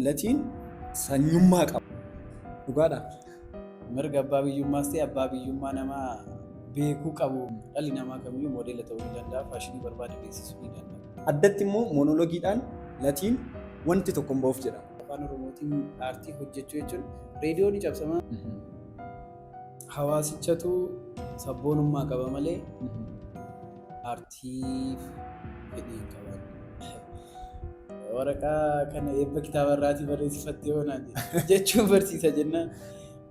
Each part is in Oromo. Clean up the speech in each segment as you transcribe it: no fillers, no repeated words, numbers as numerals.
latiin sanyummaa qaba. Dhugaadha. Mirga abbaa biyyummaas ta'e abbaa biyyummaa namaa beekuu qabu. Dhalli namaa kamiyyuu moodela ta'uu ni danda'a. Faashinii barbaade beeksisuu ni danda'a. Addatti immoo monoloogiidhaan latiin wanti tokko hin ba'uuf jedhama. Afaan Oromootiin aartii hojjechuu jechuun reediyoo ni cabsama. Hawaasichatu sabboonummaa qaba malee aartiif fedhii hin qaban. Waraqaa kana eebba kitaaba irraatii barreessifattee oonaan jechuun barsiisa jennaan.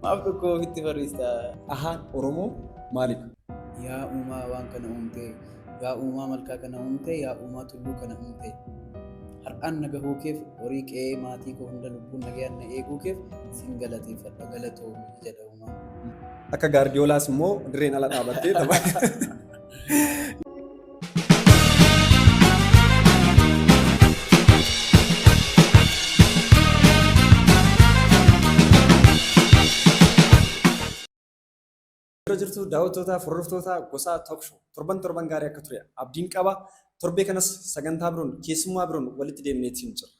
Maaf tokko ofitti barreessita. Ahaan Oromoo maalidha? Yaa uumaa waan kana uumtee, yaa uumaa malkaa kana uumtee, yaa uumaa tulluu kana uumtee. Har'aan naga huukeef horii qe'ee maatii koo hunda lubbuun nagayaan na eeguukeef sin galateeffadha galatoomi jedha uumaa. Akka gaardiyoolaas immoo dirreen ala dhaabattee tapha. Yeroo jirtu daawwattootaa fi hordoftoota gosa Talkshow torban gaarii akka ture abdiin qaba. Torbee kanas sagantaa biroon keessummaa biroon walitti deemneetiin jira.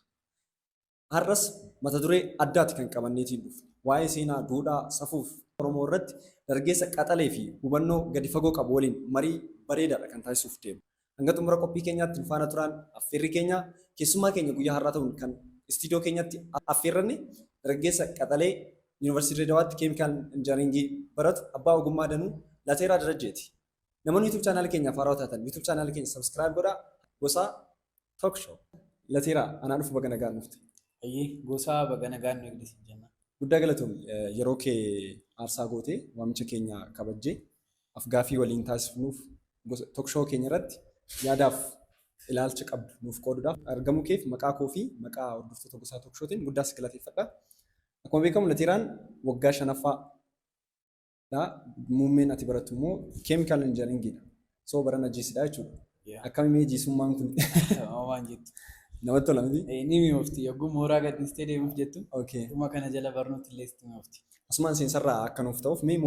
Har'as mata duree addaati kan qabanneetiin dhufu. Waa'ee seenaa, duudhaa, safuuf Oromoo irratti dargaggeessa qaxalee fi hubannoo gadi fagoo qabu waliin marii bareedaadha kan taasisuuf deemu. Hanga xumura qophii keenyaatti faana turaan affeerri keenya keessummaa keenya guyyaa har'aa ta'uun kan istiidiyoo keenyatti affeerranne dargaggeessa qaxalee Yuunivarsiitii Dirreedawaatti keemikaal injiinaringii baratu abbaa ogummaa danuu Lateeraa Darajjeeti. Namoonni YouTube chaanaala keenyaaf haaraa taatan YouTube chaanaala keenya subscribe godhaa. Gosa Talkshow. Lateeraa anaan dhufu baga nagaan dhufte. Gosa baga nagaan nu eegdisi jenna. Guddaa galatoomii yeroo kee aarsaa gootee waamicha keenya kabajjee afgaaffii waliin taasifnuuf Talkshow keenya irratti yaadaaf ilaalcha qabdu nuuf qooduudhaaf argamuu keef maqaa koo fi maqaa hordoftoota gosa Talkshowtiin guddaas galateeffadha. Akkuma beekamu Lateeraan waggaa 5ffaadha. Muummeen ati barattu immoo keemikaal injiinaringiidha. Soo barana jiisidha jechuudha. Akkamiin jiisummaan kun? Waan jettu. Namatti tola miti? Ni mi'oofti. Yogguu mooraa gadhiistee deemuuf jettu. Dhuma kana jala barnooti illee sitti mi'oofti. Asumaan seensarraa akka nuuf ta'uuf mee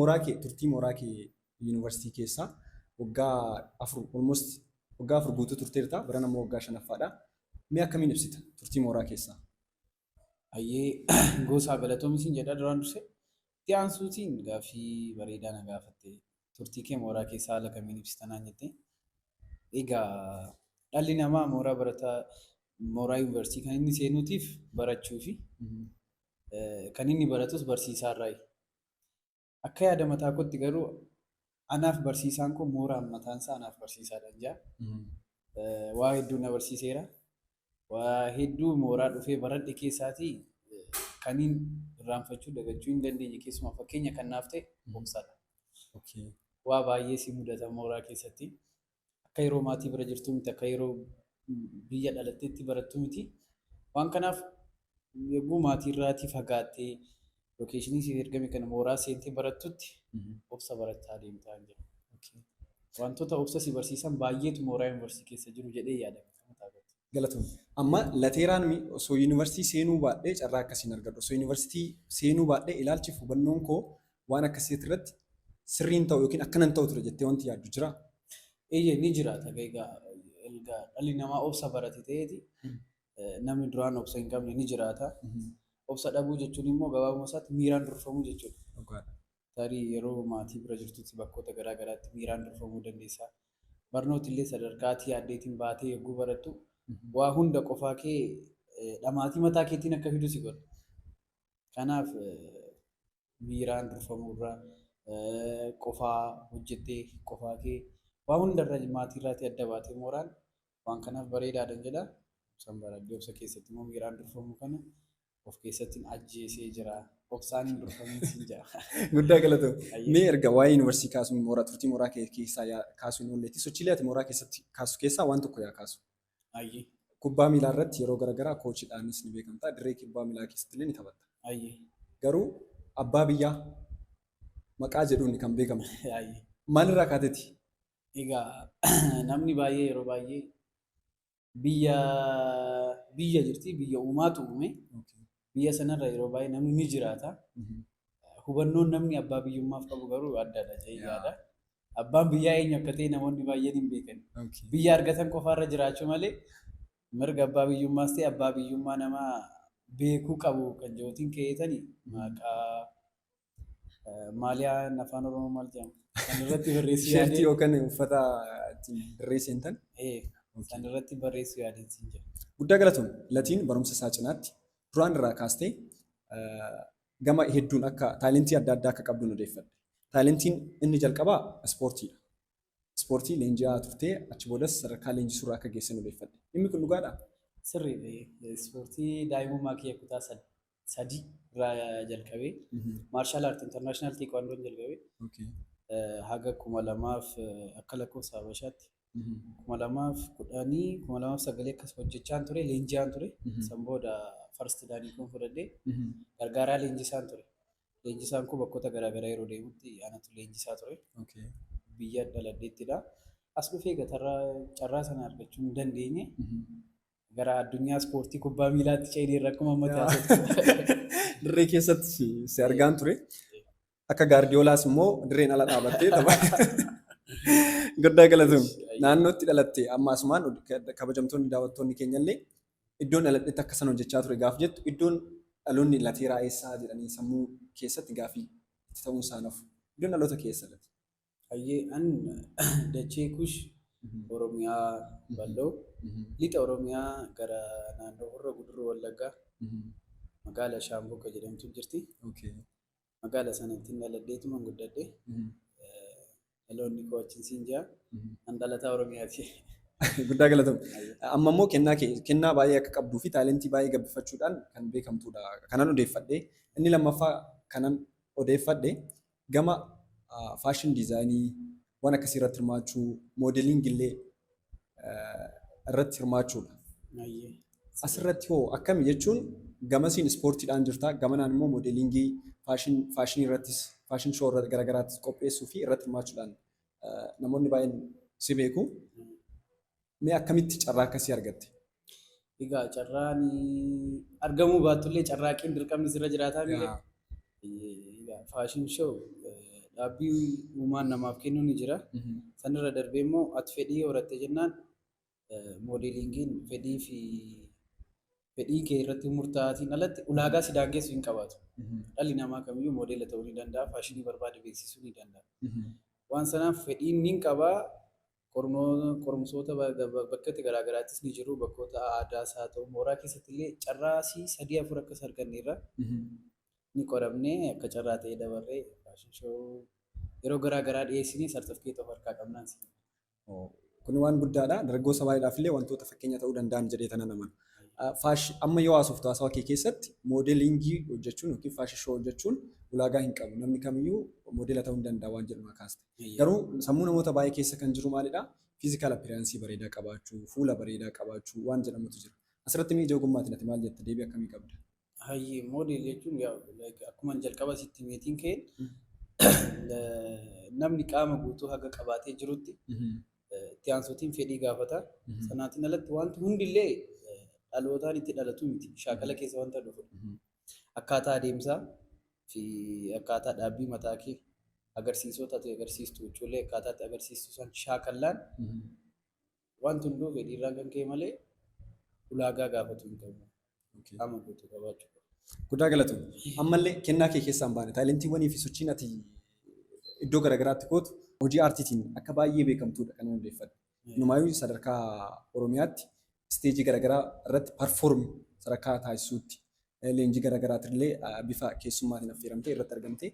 turtii mooraa kee yuunivarsiitii keessaa waggaa 4 guutuu turteerta. Barana immoo waggaa 5ffaadha. Mee akkamiin ibsita turtii mooraa keessaa? Gosa galatoomisin jedha duraan dursee itti aansuutiin gaaffii bareedaa na gaafatte turtii kee mooraa keessaa haala kamiin ibsitanaan jette. Egaa dhalli namaa mooraa yuunivarsiitii kan inni seenuutiif barachuu fi kan inni baratus barsiisaarraayi. Akka yaada mataa kootti garuu anaaf barsiisaan kun mooraan mataansaa anaaf barsiisaadhaan jira. Waa hedduu na barsiiseera. Waa hedduu mooraa dhufee baradhe keessaatii kaniin irraanfachuu dagachuu hin dandeenye keessumaa fakkeenya kan naaf ta'e obsaadha. Waa baay'ee si mudata mooraa keessatti. Akka yeroo maatii bira jirtu miti, akka yeroo biyya dhalatteetti barattu miti. Waan kanaaf yogguu maatii irraatii fagaattee lookeeshinii siif ergame kana mooraa seentee barattutti obsa barachaa deemtaa jira. Wantoota obsa si barsiisan baay'eetu mooraa yuunivarsiitii keessa jiru jedhee yaadama. Galatoomii. Amma Lateeraan osoo yuunivarsiitii seenuu baadhee carraa akkasiin argadhu. Osoo yuunivarsiitii seenuu baadhee ilaalchi fi hubannoon koo waan akkasii irratti sirriin ta'u yookiin akkanan ta'u ture jettee wanti yaaddu jiraa? Ni jiraata. Egaa dhalli namaa obsa barate ta'eeti namni duraan obsa hin qabne ni jiraata. Obsa dhabuu jechuun immoo gabaabuma isaatti miiraan durfamuu jechuudha. Tarii yeroo maatii bira jirtutti bakkoota garaa garaatti miiraan durfamuu dandeessa. Barnooti illee sadarkaatii addeetiin baatee yogguu barattu waa hunda qofaa kee dhamaatii mataa keetiin akka fidu si godha. Kanaaf miiraan durfamuurraa qofaa hojjettee qofaa kee waa hundarra maatii irraatii adda baatee mooraan waan kanaaf bareedaadhaan jedha. Obsaan baradhee obsa keessatti immoo miiraan durfamuu kana of keessatti ajjeesee jira. Obsaan hin durfamin siin jira. Guddaa galatoomii. Mee erga waa'ee yuunivarsiitii kaasuun turtii mooraa keessaa kaasuun oolleetti sochiilee ati mooraa keessatti kaasu keessaa waan tokko yaa kaasu. Kubbaa miilaa irratti yeroo garaagaraa koochiidhaanis ni beekamta. Dirree kubbaa miilaa keessatti illee ni taphatta. Garuu abbaa biyyaa maqaa jedhuun kan beekamu. Maalirraa kaateeti? Egaa namni baay'ee yeroo baay'ee biyya jirti, biyya uumaatu uume. Biyya sanarra yeroo baay'ee namni ni jiraata. Hubannoon namni abbaa biyyummaaf qabu garuu addaadha jedhee yaada. Abbaan biyyaa eenyu akka ta'e namoonni baay'een hin beekan. Biyya argatan qofaarra jiraachuu malee mirga abbaa biyyummaas ta'e abbaa biyyummaa namaa beekuu qabu kan jootiin keeyitanii maqaa maaliyaan afaan oromoo maal jedhamu kan irratti barreessuu Sheertii yaadee yookaan uffata ittiin barreessan tan. kan irratti barreessuu yaadee siin jira. Guddaa galatoom latiin barumsa isaa cinaatti duraan irraa kaastee gama hedduun akka taalentii adda addaa akka qabdu odeeffadhe. Taalentiin inni jalqabaa ispoortiidha. Ispoortii leenji'aa turtee achi boodas sadarkaa leenjisuurraa akka geessan odeeffadhe. Dhimmi kun dhugaadhaa? Sirriidha. Ispoortii daa'imummaa kiyya kutaa sadii irraa jalqabee maarshaal aartii intarnaashinaal teekwaandoon jalqabee haga 2000 akka lakkoofsa Habashaatti 2010 2009 akkas hojjechaan ture leenji'aan ture. San booda farsti daanii kun fudhadhee gargaaraa leenjisaan ture. Leenjisaan kun bakkoota garaagaraa yeroo deemutti anatu leenjisaa ture. Biyya dhaladheettidha. As dhufee carraa sana argachuu hin dandeenye. Gara addunyaa ispoortii kubbaa miilaatti ce'ee rakkuma ammataa dirree keessatti si argaan ture. Akka gaardiyoolaas immoo dirreen ala dhaabattee tapha. Guddaa galatoom. Naannootti dhalatte amma asumaan kabajamtoonni daawwattoonni keenya illee iddoon dhaladheetti akka sana hojjechaa ture gaaf jettu iddoon dhaloonni lateeraa eessaa jedhanii sammuu keessatti gaafii itti ta'uun isaaniif iddoon dhaloota keessa late. Hayyee an dachee kush Oromiyaa bal'oo lixa Oromiyaa gara naannoo Horroo Guduruu Wallaggaa magaalaa Shaamboo kan jedhamtu jirti. Magaalaa sanatti dhaladheetuma guddadhe. Dhaloonni koo achiin siin jira. An dhalataa Oromiyaati. Guddaa galatoom. Amma immoo kennaa baay'ee akka qabduu fi taalentii baay'ee gabbifachuudhaan kan beekamtudha. Kanan odeeffadhe. Inni lammaffaa kanan odeeffadhe gama faashin diizaayinii waan akkasii irratti hirmaachuu moodeliingii illee irratti hirmaachuudha. Asirratti hoo akkami jechuun gamasiin ispoortiidhaan jirta gamanaan immoo moodeliingii faashinii irrattis faashin shoo garaagaraattis qopheessuu fi irratti hirmaachuudhaan namoonni baay'een si beeku. Mee akkamitti carraa akkasii argatte? Egaa carraan argamuu baatullee carraaqiin dirqamni sirra jiraataa miidhe. Faashin shoo dhaabbii uumaan namaaf kennu ni jira. Sanirra darbee immoo ati fedhii horatte jennaan moodeliingiin fedhii kee irratti murtaa'aatiin alatti ulaagaa si daangessu hin qabaatu. Dhalli namaa kamiyyuu moodela ta'uu ni danda'a, faashinii barbaade beeksisuu ni danda'a. Waan sanaaf fedhiin ni qabaa. Qorumsoota bakka garaagaraattis ni jiru. Bakkoota aadaas haa ta'u mooraa keessatti illee carraasii 3-4 akkas arganneerra ni qoramnee akka carraa ta'ee dabarree faashin shoo yeroo garaagaraa dhiyeessinii sartifikeeta of harkaa qabnaan. Kun waan guddaadha. Dargaggoota baay'eedhaaf illee wantoota fakkeenya ta'uu danda'an jedhee tanan naman. Amma yoo haasoftu haasawaa kee keessatti moodeliingii hojjechuun yookiin faashin shoo hojjechuun ulaagaa hin qabu. Namni kamiyyuu moodela ta'uu ni danda'a waan jedhu kaaste. Garuu sammuu namoota baay'ee keessa kan jiru maalidhaa? Fiizikaal appeeraansii bareedaa qabaachuu, fuula bareedaa qabaachuu waan jedhamutu jira. Asirratti miija ogummaatiin ati maal jetta? Deebii akkamii qabda? Hayyee moodel jechuun akkuma jalqaba sitti meetiin ka'een namni qaama guutuu haga qabaatee jirutti itti aansuutiin fedhii gaafata. Sanaatiin alatti wanti hundillee dhalootaan itti dhalatu miti. Shaakala keessa wanta dhufu. Akkaataa adeemsaa fi akkaataa dhaabbii mataa kee agarsiisota ta'e agarsiistu jechuullee akkaataa itti agarsiistu san shaakallaan wanti hunduu fedhiirraa kan ka'e malee ulaagaa gaafatu hin qabu. Qaama guutuu qabaachuu qabu. Guddaa galatoom. Ammallee kennaa kee keessaa hin baane taalentiiwwanii fi sochiin ati iddoo garaagaraatti gootu hojii aartiitiin akka baay'ee beekamtuudha kan odeeffadhu. Numaayyuu sadarkaa Oromiyaatti isteejii garaagaraa irratti parfoormi sadarkaa taasisuutti leenjii garaagaraatti illee bifa keessummaatiin affeeramtee irratti argamtee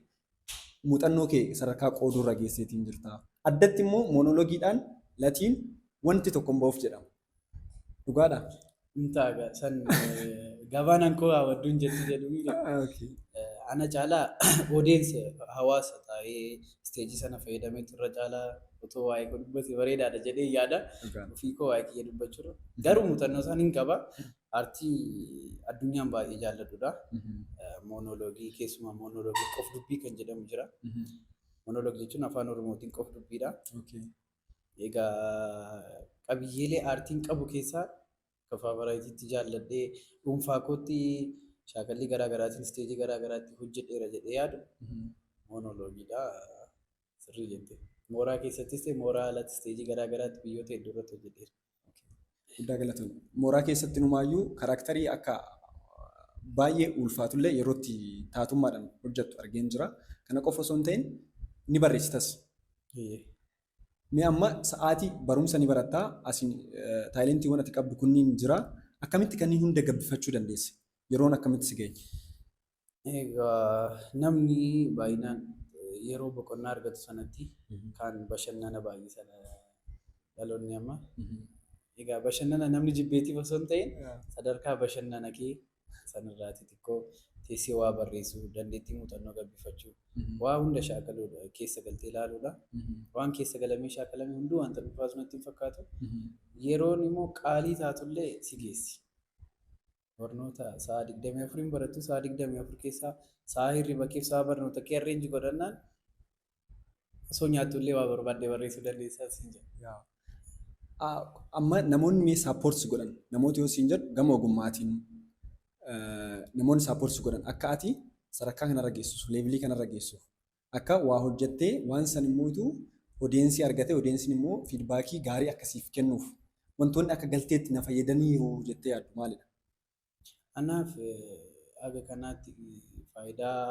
muuxannoo kee sadarkaa qooduu irra geesseetiin jirta. Addatti immoo moonoloogiidhaan latiin wanti tokko hin ba'uuf jedhama. Dhugaadhaa? Intaaga san gabaan ankoo hawadduun jettu jedhu ana caalaa odeessa hawaasa taa'ee isteejii sana fayyadamee turre caalaa otoo waa'ee koo dubbate bareedaadha jedhee yaada ofii koo waa'ee kiyya dubbachuudha. Garuu muuxannoo isaan hin qaba. Aartii addunyaan baay'ee jaalladhudha. Moonoloogii keessumaa moonoloogii qof dubbii kan jedhamu jira. Moonoloogii jechuun afaan Oromootiin qof dubbiidha. Egaa qabiyyeelee aartiin qabu keessaa kafaa baraatiitti jaalladhee dhuunfaa kootti shaakallii garaagaraatiin isteejii garaagaraatti hojjedheera jedhee yaadu moonoloogiidha. Sirrii jettee. Mooraa keessattis ta'e mooraa alatti isteejii garaagaraatti biyyoota hedduu irratti hojjedheera. Guddaa galatoom. Mooraa keessatti numaayyuu karaaktarii akka baay'ee ulfaatullee yerootti taatummaadhaan hojjettu argeen jira. Kana qofa osoo hin ta'in ni barreessitas. Mee amma sa'aatii barumsa ni barattaa asiin taayilentii ati qabdu kunniin jira. Akkamitti kanneen hunda gabbifachuu dandeesse? Yeroon akkamitti si ga'e? Egaa namni baay'inaan yeroo boqonnaa argatu sanatti kan bashannana baay'ee sana dhaloonni amma. Egaa bashannana namni jibbeetiif osoo hin ta'in sadarkaa bashannana kee sanarraati xiqqoo teessee waa barreessuu, dandeettii muuxannoo gabbifachuu, waa hunda shaakaluudha, keessa galtee ilaaluudha. Waan keessa galamee shaakalame hunduu wanta dhuunfaa sunatti hin fakkaatu. Yeroon immoo qaalii taatullee si geessi. Barnoota sa'a 24 barattu sa'a 24 keessaa sa'a hirriba keef sa'a barnoota kee arreenji godhannaan osoo nyaattullee waa barbaadde barreessuu dandeessaa siin jedha. Amma namoonni mee saappoortii godhan namoota yoo siin jedhu gama ogummaatiin namoonni saappoortii godhan akka ati sadarkaa kanarra geessuuf leevilii kanarra geessuuf akka waa hojjettee waan san immoo odeensii argate odeensiin immoo fiidbaakii gaarii akkasiif kennuuf wantoonni akka galteetti na fayyadaniiru jettee yaaddu maalidha? Anaaf aga kanaatti faayidaa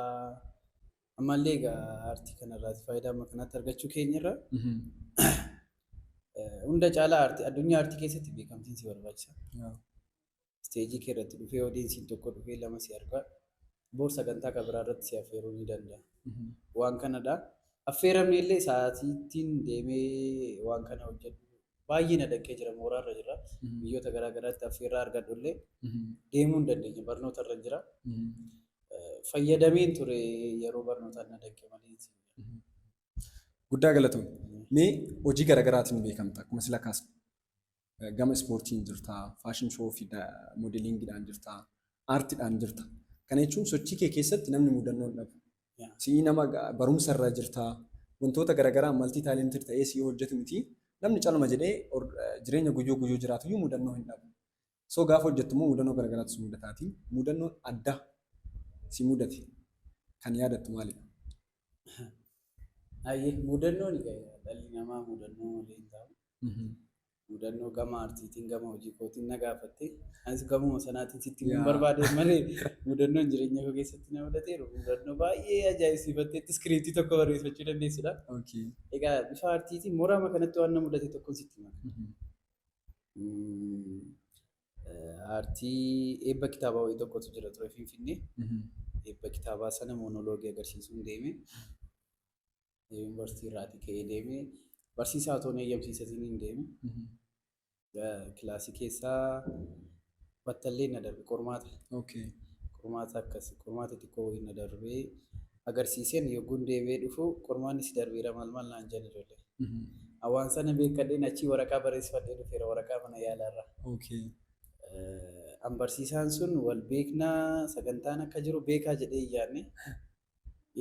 ammallee egaa aartii kanarraati faayidaa amma kanaatti argachuu keenyarra hunda caalaa addunyaa aartii keessatti beekamtiin si barbaachisa. Isteejii kee irratti dhufee odeensiin tokko dhufee lama si argaa boor sagantaa kan biraa irratti si affeeruu ni danda'a. Waan kanadha. Affeeramni illee sa'aatiitiin deemee waan kana hojjedhu baay'ee na dhaqqee jira mooraarra jira. Biyyoota garaa garaatti affeerraa argadhu illee deemuu hin dandeenya barnoota irra jira. Fayyadameen ture yeroo barnootaan na dhaqqee malee. Guddaa galatoon. Mee hojii garaa garaatiin beekamta akkuma sila kaasne. Gama ispoortiin jirta, faashin shoo fi moodelingiidhaan jirta, aartiidhaan jirta. Kana jechuun sochii kee keessatti namni mudannoo hin dhabu. Si'i nama barumsa irra jirta, wantoota garaagaraa maltii taalentii ta'ee si'i hojjetu miti. Namni calma jedhee jireenya guyyuu guyyuu jiraatu iyyuu mudannoo hin dhabu. So gaafa hojjettu immoo mudannoo garaagaraatu si mudataatiin mudannoon addaa si mudate kan yaadattu maalidha? Mudannoon dhalli namaa mudannoo malee hin taa'u. Mudannoo gama aartiitiin gama hojii kootiin na gaafatte anis gamuma sanaatiin sitti hin barbaade malee mudannoon jireenya koo keessatti na mudateeru mudannoo baay'ee ajaa'ibsiifattee iskiriiptii tokko barreeffachuu dandeessudha. Egaa bifa aartiitiin mooraama kanatti waan na mudate tokkoon sitti hima. Aartii eebba kitaabaa wayii tokkotu jira ture Finfinnee. Eebba kitaabaa sana moonoloogii agarsiisuun deeme. Yuunivarsiitii irraatii ka'ee deeme. Barsiisaa otoo eeyyamsiisatiin hin deeme. Kilaasii keessaa battallee na darbe qormaata. Qormaata akkasii qormaata xiqqoo wayii na darbee agarsiiseen yogguun deebi'ee dhufu qormaanni si darbeera maal naan jedhan ijoollee. Waan sana beekadheen achii waraqaa barreessifadhee dhufeera waraqaa mana yaalaarraa. An barsiisaan sun wal beeknaa sagantaan akka jiru beekaa jedhee iyyaanne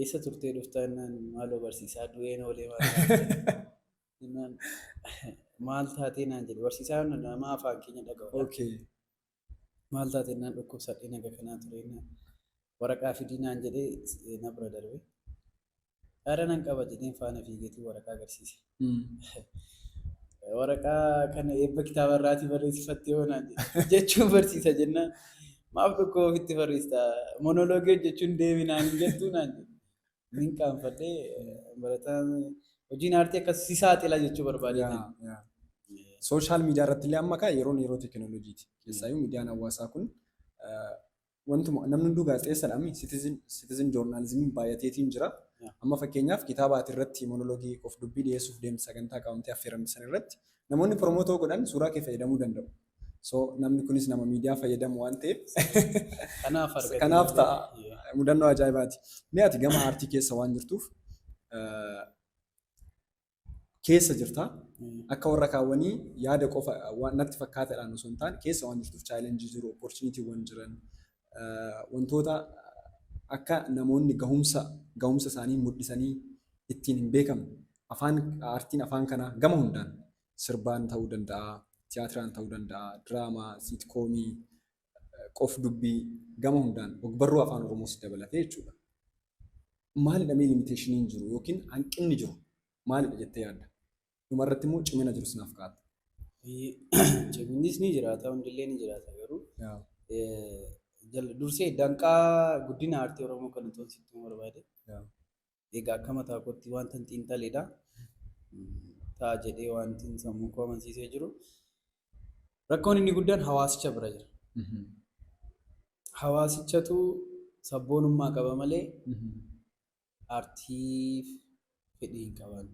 eessa turtee dhuftaan maaloo barsiisaa du'een oolee maal taatee naan jedhe barsiisaan nama afaan keenya dhaga'udha. Maal taatee naan dhukkubsadhee naga kanaa ture waraqaa fidii naan jedhee na bira darbe. Dhaara nan qaba jedheen faana fiigeetii waraqaa agarsiise. Waraqaa kana eebba kitaaba irraatii barreessifattee yoo naan jechuun barsiisa jennaan maaf tokko ofitti barreessita monoloogii jechuun deebi naan hin jettuu naan jedhe. Min qaanfadhee barataan hojiin aartii akkasii saaxila jechuu barbaadatan. Sooshaal miidiyaa irratti illee amma yeroo teekinooloojiiti. Keessaayyuu miidiyaan hawaasaa kun wantuma namni hunduu gaazexeessaadhaami citizen joornaalizimiin baay'ateetiin jira. Amma fakkeenyaaf kitaaba ati irratti monoloogii of dubbii dhiyeessuuf deemte sagantaa qabamtee affeeramte san irratti namoonni promootoo godhan suuraa kee fayyadamuu danda'u. So namni kunis nama miidiyaa fayyadamu waan ta'eef kanaaf ta'a mudannoo ajaa'ibaati. Mee ati gama aartii keessa waan jirtuuf keessa jirta akka warra kaawwanii yaada qofa natti fakkaataadhaan osoo hin taane keessa waan jirtuuf chaalenjii jiru opportunitiiwwan jiran wantoota akka namoonni gahumsa isaanii mul'isanii ittiin hin beekamne aartiin afaan kanaa gama hundaan sirbaan ta'uu danda'a, tiyaatiraan ta'uu danda'a, diraamaa, siitkoomii, qof dubbii gama hundaan ogbarruu afaan Oromoos dabalatee jechuudha. Maalidha mee limiteeshiniin jiru yookiin hanqinni jiru maalidha jettee yaadda? Dhumarratti immoo cimina jiru sinaaf kaa'ata. Ciminnis ni jiraata, hundillee ni jiraata garuu dursee danqaa guddina aartii Oromoo kan nuti sitti barbaade. Egaa akka mataa kootti wanta xiinxaleedha. Ta'a jedhee wanti sammuu koo amansiisee jiru. Rakkoon inni guddaan hawaasicha bira jira. Hawaasichatu sabboonummaa qaba malee aartiif fedhii hin qaban.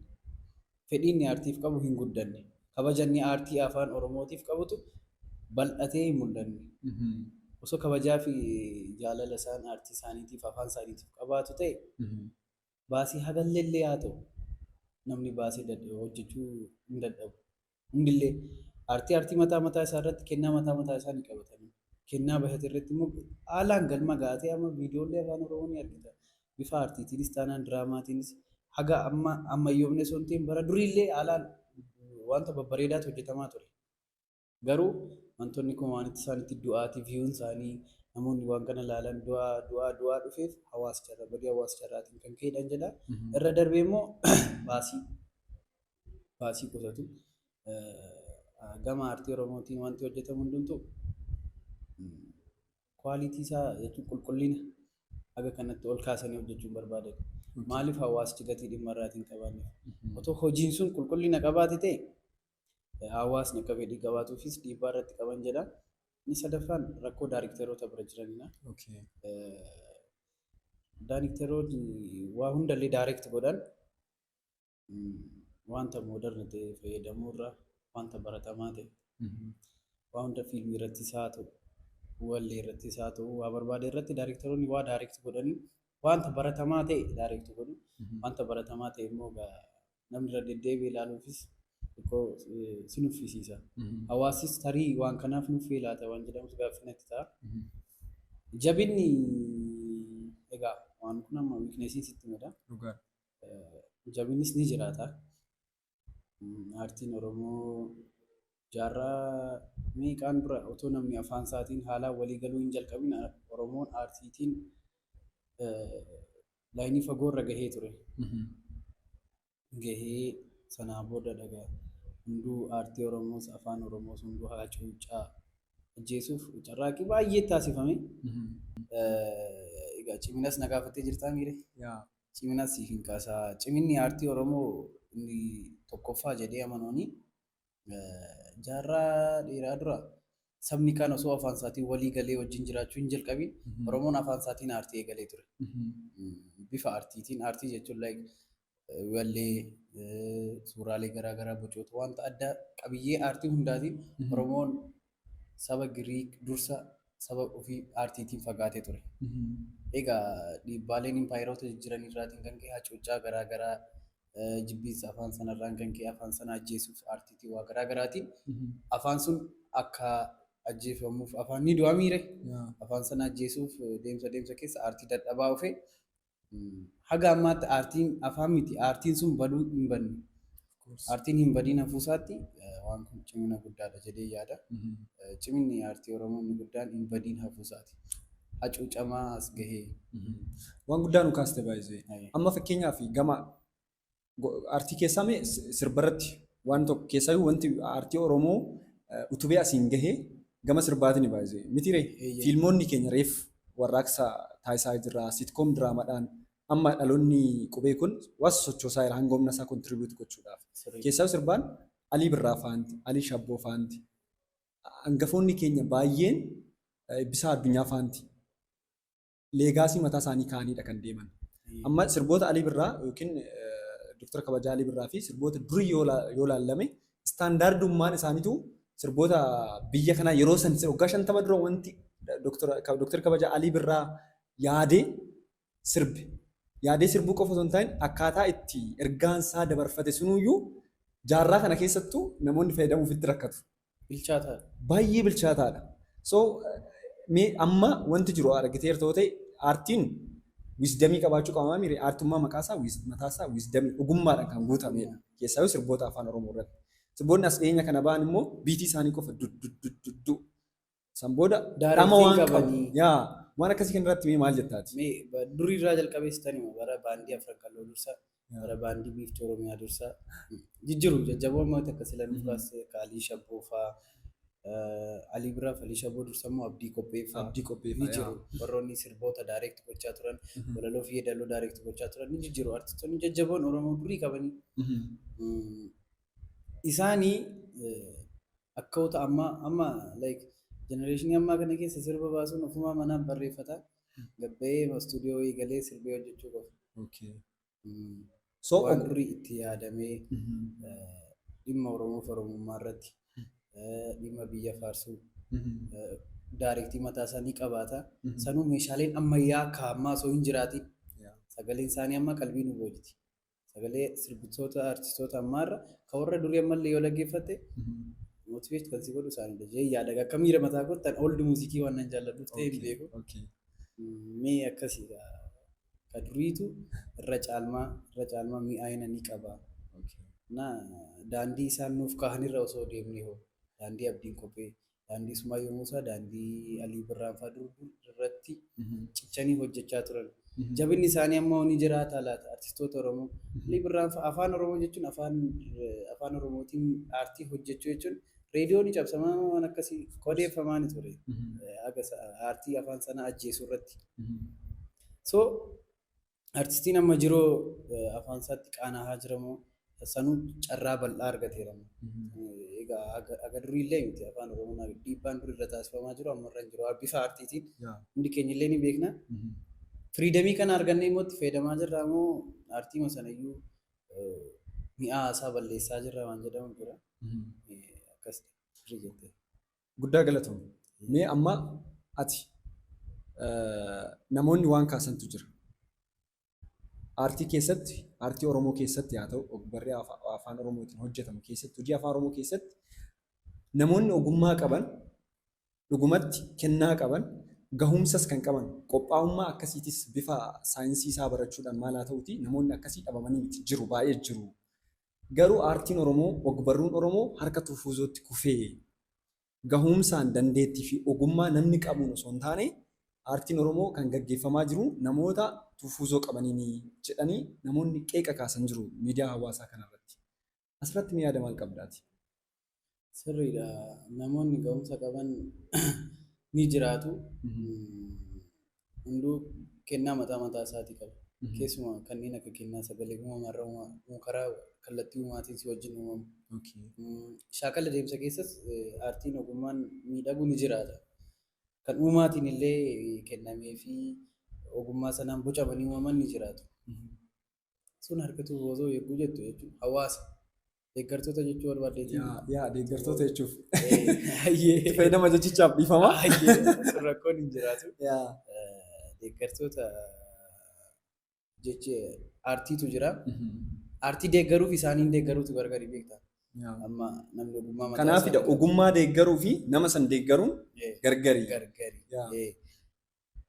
Fedhiin aartiif qabu hin guddanne. Kabajanni aartii afaan Oromootiif qabutu bal'atee hin mul'anne. Osoo kabajaa fi jaalala isaan aartii isaaniitiif afaan isaaniitiif qabaatu ta'e baasii hagalleellee haa ta'u namni baasii hojjechuu hin dadhabu. Hundillee aartii mataa isaa irratti kennaa mataa isaa ni qabatanii. Kennaa bahate irratti immoo haalaan galma gaatee amma viidiyoolee afaan Oromoo ni argita. Bifa aartiitiinis taanaan diraamaatiinis haga ammayyoomne osoo hin ta'in bara duriillee haalaan wanta babbareedaatu hojjetamaa ture. Garuu wantoonni kun waan isaanitti du'aatiif viyuun isaanii namoonni waan kana ilaalan du'aa dhufeef badii hawaasicharraatiin kan ka'edhan jedha. Irra darbee immoo baasii qusatu. Gama aartii Oromootiin wanti hojjetamu hundumtuu kwaalitii isaa jechuun qulqullina haga kanatti ol kaasanii hojjechuun barbaadan. Maaliif hawaasichi gatii dhimma irraatiin qabaanne? Otoo hojiin sun qulqullina qabaate ta'e hawaasni akka fedhii qabaatuufis dhiibbaa irratti qaban jedha. Inni sadaffaan rakkoo daayirikteerota bira jiranidha. Daayirikteeronni waa hundallee daayirekt godhan wanta mooderni ta'e fayyadamuurra wanta baratamaa ta'e waa hunda fiilmii irrattis haa ta'u wallee irrattis haa ta'u waa barbaade irratti daayirikteeronni waa daayirekt godhanii wanta baratamaa ta'e daayirekt godhu wanta baratamaa ta'e immoo namni irra deddeebi'ee ilaaluufis si nuffisiisa. Hawaasis tarii waan kanaaf nuffee laata waan jedhamus gaaffii natti ta'a. Jabinni egaa waan kun amma wiikneesiin sitti mada. Jabinnis ni jiraata. Aartiin Oromoo jaarraa meeqaan dura otoo namni afaan isaatiin haalaan walii galuu hin jalqabin Oromoon aartiitiin laayinii fagoorra gahee ture. Gahee sanaa booda dhagaa hunduu aartii Oromoos afaan Oromoos hunduu hacuuccaa ajjeesuuf carraaqqii baay'ee taasifame. Egaa ciminas na gaafattee jirtaa miire? Ciminas siif hin kaasaa. Ciminni aartii Oromoo inni tokkoffaa jedhee amanuuni jaarraa dheeraa dura sabni kaan osoo afaan isaatiin walii galee wajjin jiraachuu hin jalqabin Oromoon afaan isaatiin aartii eegalee ture. Bifa aartiitiin aartii jechuun wallee suuraalee garaagaraa bocoota wanta addaa qabiyyee aartii hundaatiin Oromoon saba Giriik dursa saba ofii aartiitiin fagaatee ture. Egaa dhiibbaaleen impaayeroota jijjiiran irraatiin kan ka'e hacuuccaa garaagaraa jibbiinsa afaan sanarraan kan ka'e afaan sana ajjeesuuf aartiitii waa garaagaraatiin afaan sun akka ajjeefamuuf afaan ni du'a miire afaan sana ajjeesuuf deemsa keessa aartii dadhabaa dhufe. Haga ammaatti aartiin afaan miti aartiin sun baduu hin banne. Aartiin hin badiin hafuusaatti waan kun cimina guddaadha jedhee yaada. Ciminni aartii Oromoo inni guddaan hin badiin hafuusaati. Hacuucamaa as gahee. Waan guddaa nu kaaste baay'isee. Amma fakkeenyaaf gama aartii keessaa sirbarratti waan tokko keessaa wanti aartii Oromoo utubee asiin gahee gama sirbaatiin baay'isee. Mitiree fiilmoonni keenya reef warraaqsa taasisaa jirra sitkoom diraamaadhaan amma dhaloonni qubee kun waan sochoosaa jira hangoomna isaa kontiribiyuut gochuudhaaf. Keessaa sirbaan Alii Birraa faanti, Alii Shabboo faanti. Hangafoonni keenya baay'een bisaa addunyaa faanti. Leegaasii mataa isaanii kaaniidha kan deeman. Amma sirboota Alii Birraa yookiin Dooktar Kabajaa Alii Birraa fi sirboota durii yoo laallame istaandaardummaan isaaniitu sirboota biyya kanaa yeroo san waggaa 50 dura wanti Dooktar Kabajaa Alii Birraa yaadee sirbuu qofa osoo hin taane akkaataa itti ergaan isaa dabarfate sunuyyuu jaarraa kana keessattuu namoonni fayyadamuuf itti rakkatu. Bilchaataadha. Baay'ee bilchaataadha. So amma wanti jiru argitee yeroo ta'e aartiin wisdamii qabaachuu qaba mire aartummaa mataasaa wisdamii ogummaadhaan kan guutamedha. Keessaayyuu sirboota afaan Oromoo irratti. Sirboonni as dhiyeenya kana ba'an immoo biitii isaanii qofa duddu. San booda dhama waan qabu. Waan akkasii kan irratti maal jettaati? Durii irraa jalqabeessitanii bara baandii Afran Qalloo dursa bara baandii Biiftuu Oromiyaa dursa jijjiiru jajjaboo amma akka silan furaas Alii Shabboo fa'aa Alii Birraa fi Alii Shaboo dursammoo Abdii Qopheeffaa Abdii ni qopheeffaa. jiru. Warroonni sirboota daayireekti gochaa turan, walaloo fi yeedaloo daayireekti gochaa turan ni jiru. Artistoonni jajjaboon Oromoo durii qabanii. Isaanii akkoota amma like generation ammaa kana keessa sirba baasuun ofumaa manaan barreeffata. Gabba'ee istuudiyoo eegalee sirbee hojjechuu qabu. Waan durii itti yaadamee dhimma Oromoo fi Oromummaa irratti dhimma biyya faarsuu daayireektii mataa isaanii qabaata. Sanuu meeshaaleen ammayyaa akka ammaa osoo hin jiraatin sagaleen isaanii amma qalbii nu boojiti. Sagalee sirbitoota artistoota ammaarra kan warra durii ammallee yoo dhaggeeffatte motiveet kan si godhu isaaniidha. Jee yaada akka miira mataa kottan ooldi muuziqii waan nan jaalladhuuf ta'e hin beeku. Mee akkasii ka duriitu irra caalmaa mi'aayina ni qaba. Daandii isaan nuuf kaahanirra osoo deemnee hoo daandii Abdiin Qophee, daandii Sumayyoo Muusaa, daandii Alii Birraa fa'aa irratti cichanii hojjechaa turan. Jabinni isaanii ammoo ni jiraata laata artistoota Oromoo. Alii Birraa afaan Oromoo jechuun afaan Oromootiin aartii hojjechuu jechuun reediyoon cabsamaa waan akkasii odeeffamaa ni ture. Aartii afaan sana ajjeesuu irratti. So artistiin amma jiroo afaan isaatti qaana'aa jiramoo sanuu carraa bal'aa argateera. Egaa aga duriillee miti afaan Oromoo dhiibbaan durii irra taasifamaa jiru ammarra hin jiru. Bifa aartiitiin hundi keenya illee ni beekna. Firiidamii kana argannee immoo itti fayyadamaa jirra moo aartii sanayyuu mi'aa isaa balleessaa jirra waan jedhamu jira. Akkas jettee. Guddaa galatoom. Mee amma ati namoonni waan kaasantu jira. Aartii keessatti, aartii Oromoo keessatti haa ta'u, ogbarree afaan Oromootiin hojjetamu keessatti, hojii afaan Oromoo keessatti namoonni ogummaa qaban, dhugumatti kennaa qaban, gahumsas kan qaban, qophaa'ummaa akkasiitis bifa saayinsii isaa barachuudhaan maal haa ta'uti namoonni akkasii dhabamanii miti jiru baay'ee jiru. Garuu aartiin Oromoo, ogbarruun Oromoo harka tuufuuzootti kufee gahumsaan dandeettii fi ogummaa namni qabuun osoo hin taane aartiin Oromoo kan gaggeeffamaa jiru namoota tuufuuzoo qabaniini jedhanii namoonni qeeqa kaasan jiru miidiyaa hawaasaa kanarratti. Asirratti ni yaada maal qabdaati? Sirriidha. Namoonni gahumsa qaban ni jiraatu. Hunduu kennaa mataa isaatii qaba. Keessumaa kanneen akka kennaa sagalee uumamarra karaa kallattii uumaatiin si wajjin uumamu. Shaakala deemsa keessas aartiin ogummaan miidhagu ni jiraata. Kan uumaatiin illee kennamee fi ogummaa sanaan bocamanii uumaman ni jiraatu. Sun harkatu boosoo eeguu jettu jechuudha. Hawaasa. Deeggartoota jechuu barbaaddeetii. Deeggartoota jechuuf. Fayyadama jechichaaf dhiifama. Sun rakkoon hin jiraatu. Deeggartoota jechi aartiitu jira. Aartii deeggaruu fi isaaniin deeggaruutu gargari beektaa. Amma namni ogummaa mataa isaa. Kanaafidha ogummaa deeggaruu fi nama san deeggaruun gargari.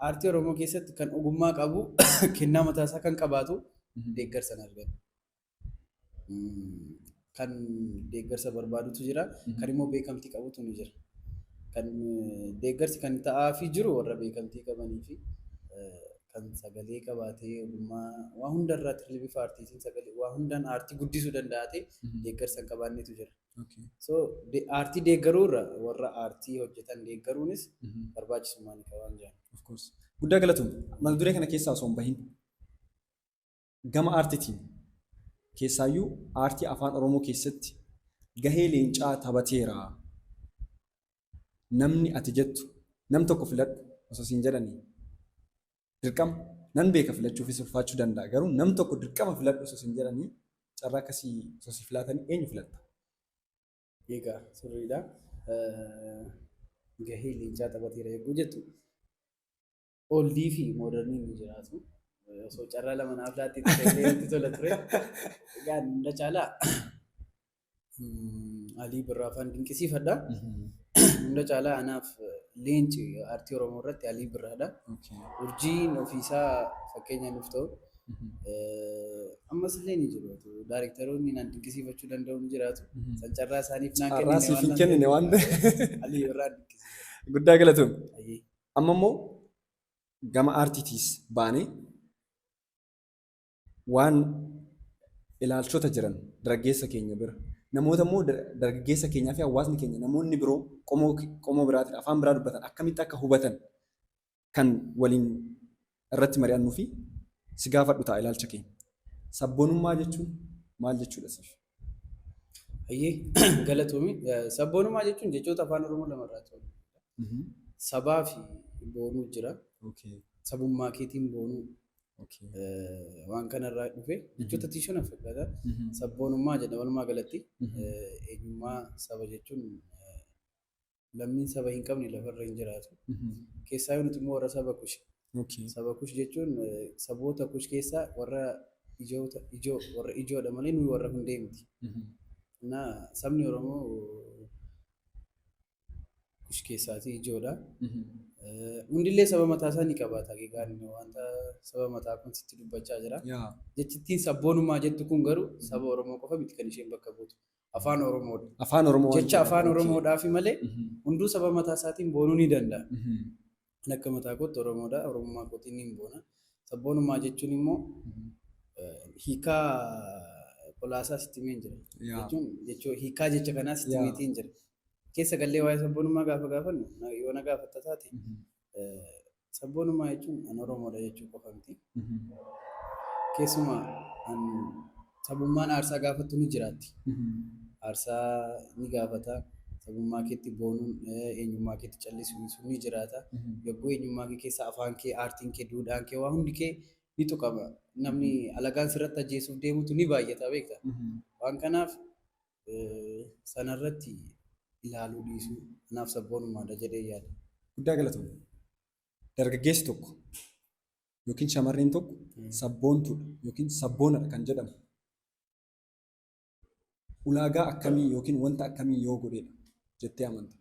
Aartii Oromoo keessatti kan ogummaa qabu kennaa mataa isaa kan qabaatu deeggarsa argatu. Kan deeggarsa barbaadutu jira. Kan immoo beekamtii qabutu ni jira. Kan deeggarsi kan ta'aafii jiru warra beekamtii qabanii fi kan sagalee qabaatee ogummaa waa hundarratti bifa aartiitiin sagalee waa hundaan aartii guddisuu danda'atee deeggarsa hin qabaannetu jira. So aartii deeggaruurra warra aartii hojjetan deeggaruunis barbaachisummaa ni qabaan jira. Guddaa galatoom. Mata duree kana keessaa osoo hin bahin gama aartiitiin keessaayyuu aartii afaan Oromoo keessatti gahee leencaa taphateera. Namni ati jettu nam tokko filadhu osoo siin jedhanii dirqama nan beeka filachuufis ulfaachuu danda'a. Garuu nam tokko dirqama filadhu osoo siin jedhanii carraa akkasii osoo si filatanii eenyu filatta? Egaa sirriidha. Gahee leencaa taphateera eeguu jettu ooldii fi mooderniin ni jiraatu. Osoo carraa lama naaf laatti tola ture. Egaa hunda caalaa Alii Birraa faan dinqisiifadha. Hunda caalaa anaaf leenci aartii Oromoo irratti Alii Birraadha. Urjiin ofiisaa fakkeenya nuuf ta'u. Ammas illee ni jiru. Daayirektaroonni naan dinqisiifachuu danda'u ni jiraatu. San carraa isaaniif naan kennine waan Alii Birraa dinqisiifadha. Guddaa galatoom. Amma immoo gama aartiitiis baanee waan ilaalchota jiran dargaggeessa keenya bira namoota immoo dargaggeessa keenyaa fi hawaasni keenya namoonni biroo qomoo biraatiin afaan biraa dubbatan akkamitti akka hubatan kan waliin irratti mari'annuu fi si gaafadhu ta'a ilaalcha keenya. Sabboonummaa jechuun maal jechuudha siif? Ayyee galatoomii sabboonummaa jechuun jechoota afaan Oromoo lamarraa ta'u. Sabaa fi boonuu jira. Sabummaa keetiin boonuu waan kanarraa dhufe jechoota tiishoon fakkaata. Sabboonummaa jedha walumaa galatti eenyummaa saba jechuun lammiin saba hin qabne lafarra hin jiraatu. Keessaa yoo nuti immoo warra saba kushi. Saba kush jechuun saboota kush keessaa warra ijoodha malee nuyi warra hundee miti. Sabni Oromoo kush keessaati ijoodha. Hundillee saba mataa isaa ni qabaata. Wanta saba mataa kun sitti dubbachaa jira. Jechittiin sabboonummaa jettu kun garuu saba Oromoo qofa miti kan isheen bakka buutu. Afaan Oromoodha. Afaan Oromoo. Jecha afaan Oromoodhaafi malee hunduu saba mataa isaatiin boonuu ni danda'a. Akka mataa kootti Oromoodha. Oromummaa kootiin ni boona. Sabboonummaa jechuun immoo hiikaa qolaasaa sitti himeen jira. Jechuun hiikaa jecha kanaa sitti himeetiin jira. Keessa gallee waa'ee sabboonummaa gaafa gaafannu yoo na gaafatta taate sabboonummaa jechuun an Oromoodha jechuu qofa miti. Keessumaa sabummaan aarsaa gaafattu ni jiraatti. Aarsaa ni gaafata. Sabummaa keetti boonuun eenyummaa keetti callisuun ni jiraata. Yogguu eenyummaa kee keessa afaan kee, aartiin kee, duudhaan kee waa hundi kee ni tuqama. Namni alagaan sirratti ajjeesuuf deemutu ni baay'ata beekta. Waan kanaaf sanarratti ilaaluu dhiisuu kanaaf sabboonummaadha jedhee yaada. Guddaa galatoomne. Dargaggeessi tokko yookiin shamarreen tokko sabboontuudha yookiin sabboonadha kan jedhamu. Ulaagaa akkamii yookiin wanta akkamii yoo godheedha jettee amanta?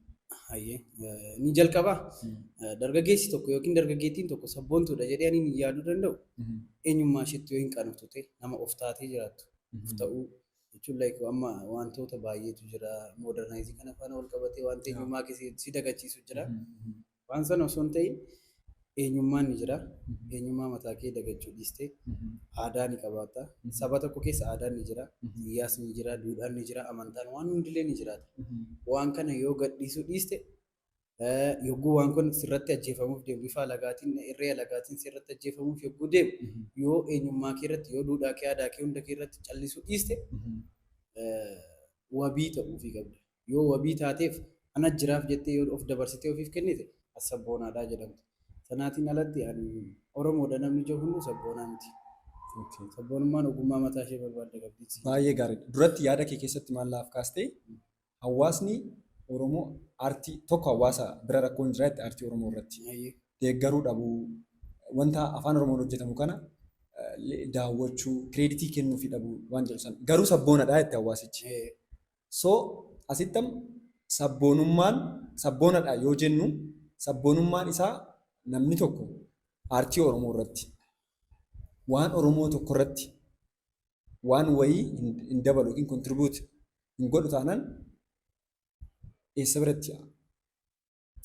Ni jalqabaa dargaggeessi tokko yookiin dargaggeettiin tokko sabboontuudha jedhee ani ni yaaduu danda'u. Eenyummaa isheetti yoo hin qaanoftu ta'e nama of taatee jiraattu. Of ta'uu jechuun amma wantoota baay'eetu jira. Moodernaayizii kana faana wal qabatee wanta eenyummaa keessatti si dagachiisu jira. Waan sana osoo hin ta'in eenyummaan ni jira. Eenyummaa mataa kee dagachuu dhiiste aadaa ni qabaata. Saba tokko keessa aadaan ni jira. Siyaasni ni jira. Duudhaan ni jira. Amantaan waan hundilee ni jiraata. Waan kana yoo gadhiisuu dhiiste yogguu waan kun sirratti ajjeefamuuf deemu bifa alagaatiin irree alagaatiin sirratti ajjeefamuuf yogguu deemu yoo eenyummaa kee irratti yoo duudhaa kee aadaa kee hunda kee irratti callisuu dhiiste wabii ta'uufii qabda. Yoo wabii taateef ana jiraaf jettee yoo of dabarsitee ofiif kennite as sabboonaadhaa jedhamti. Sanaatiin alatti Oromoodha namni jiru hunduu sabboonaa miti. Sabboonummaan ogummaa mataa ishee barbaadda qabdi. Baay'ee gaariidha. Duratti yaada kee keessatti maal laaf kaastee hawaasni Oromoo aartii tokko hawaasa bira rakkoo hin jiraatti aartii Oromoo irratti deeggaruu dhabuu wanta afaan Oromoon hojjetamu kana daawwachuu kireeditii kennuufii dhabuu waan jedhu sana garuu sabboonadha jettee hawaasichi. So asittam sabboonadha yoo jennu sabboonummaan isaa namni tokko aartii Oromoo irratti waan Oromoo tokko irratti waan wayii hin dabalu yookiin kontribuut hin godhu taanaan eessa biratti?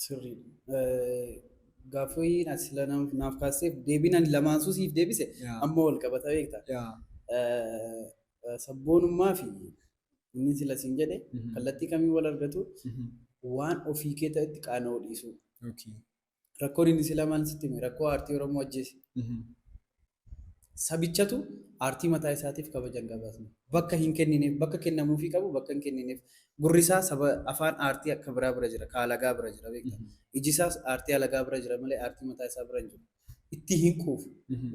Sirriidha. Gaaffii asila naaf kaaseef deebiin ani lamaansu siif deebise amma wal qabata beekta. Sabboonummaa fi inni sila siin jedhe kallattii kamii wal argatu waan ofii kee ta'etti qaana'uu dhiisuu. Rakkoon inni sila maal sitti hime rakkoo aartii Oromoo ajjeese. Sabichatu aartii mataa isaatiif kabajan qabaatu. Bakka hin kennineef bakka kennamuufii qabu bakka hin kennineef gurrisaa saba afaan aartii akka biraa bira jira kaalagaa bira jira beekta. Ijisaas aartii alagaa bira jira malee aartii mataa isaa bira hin jiru. Itti hin quufu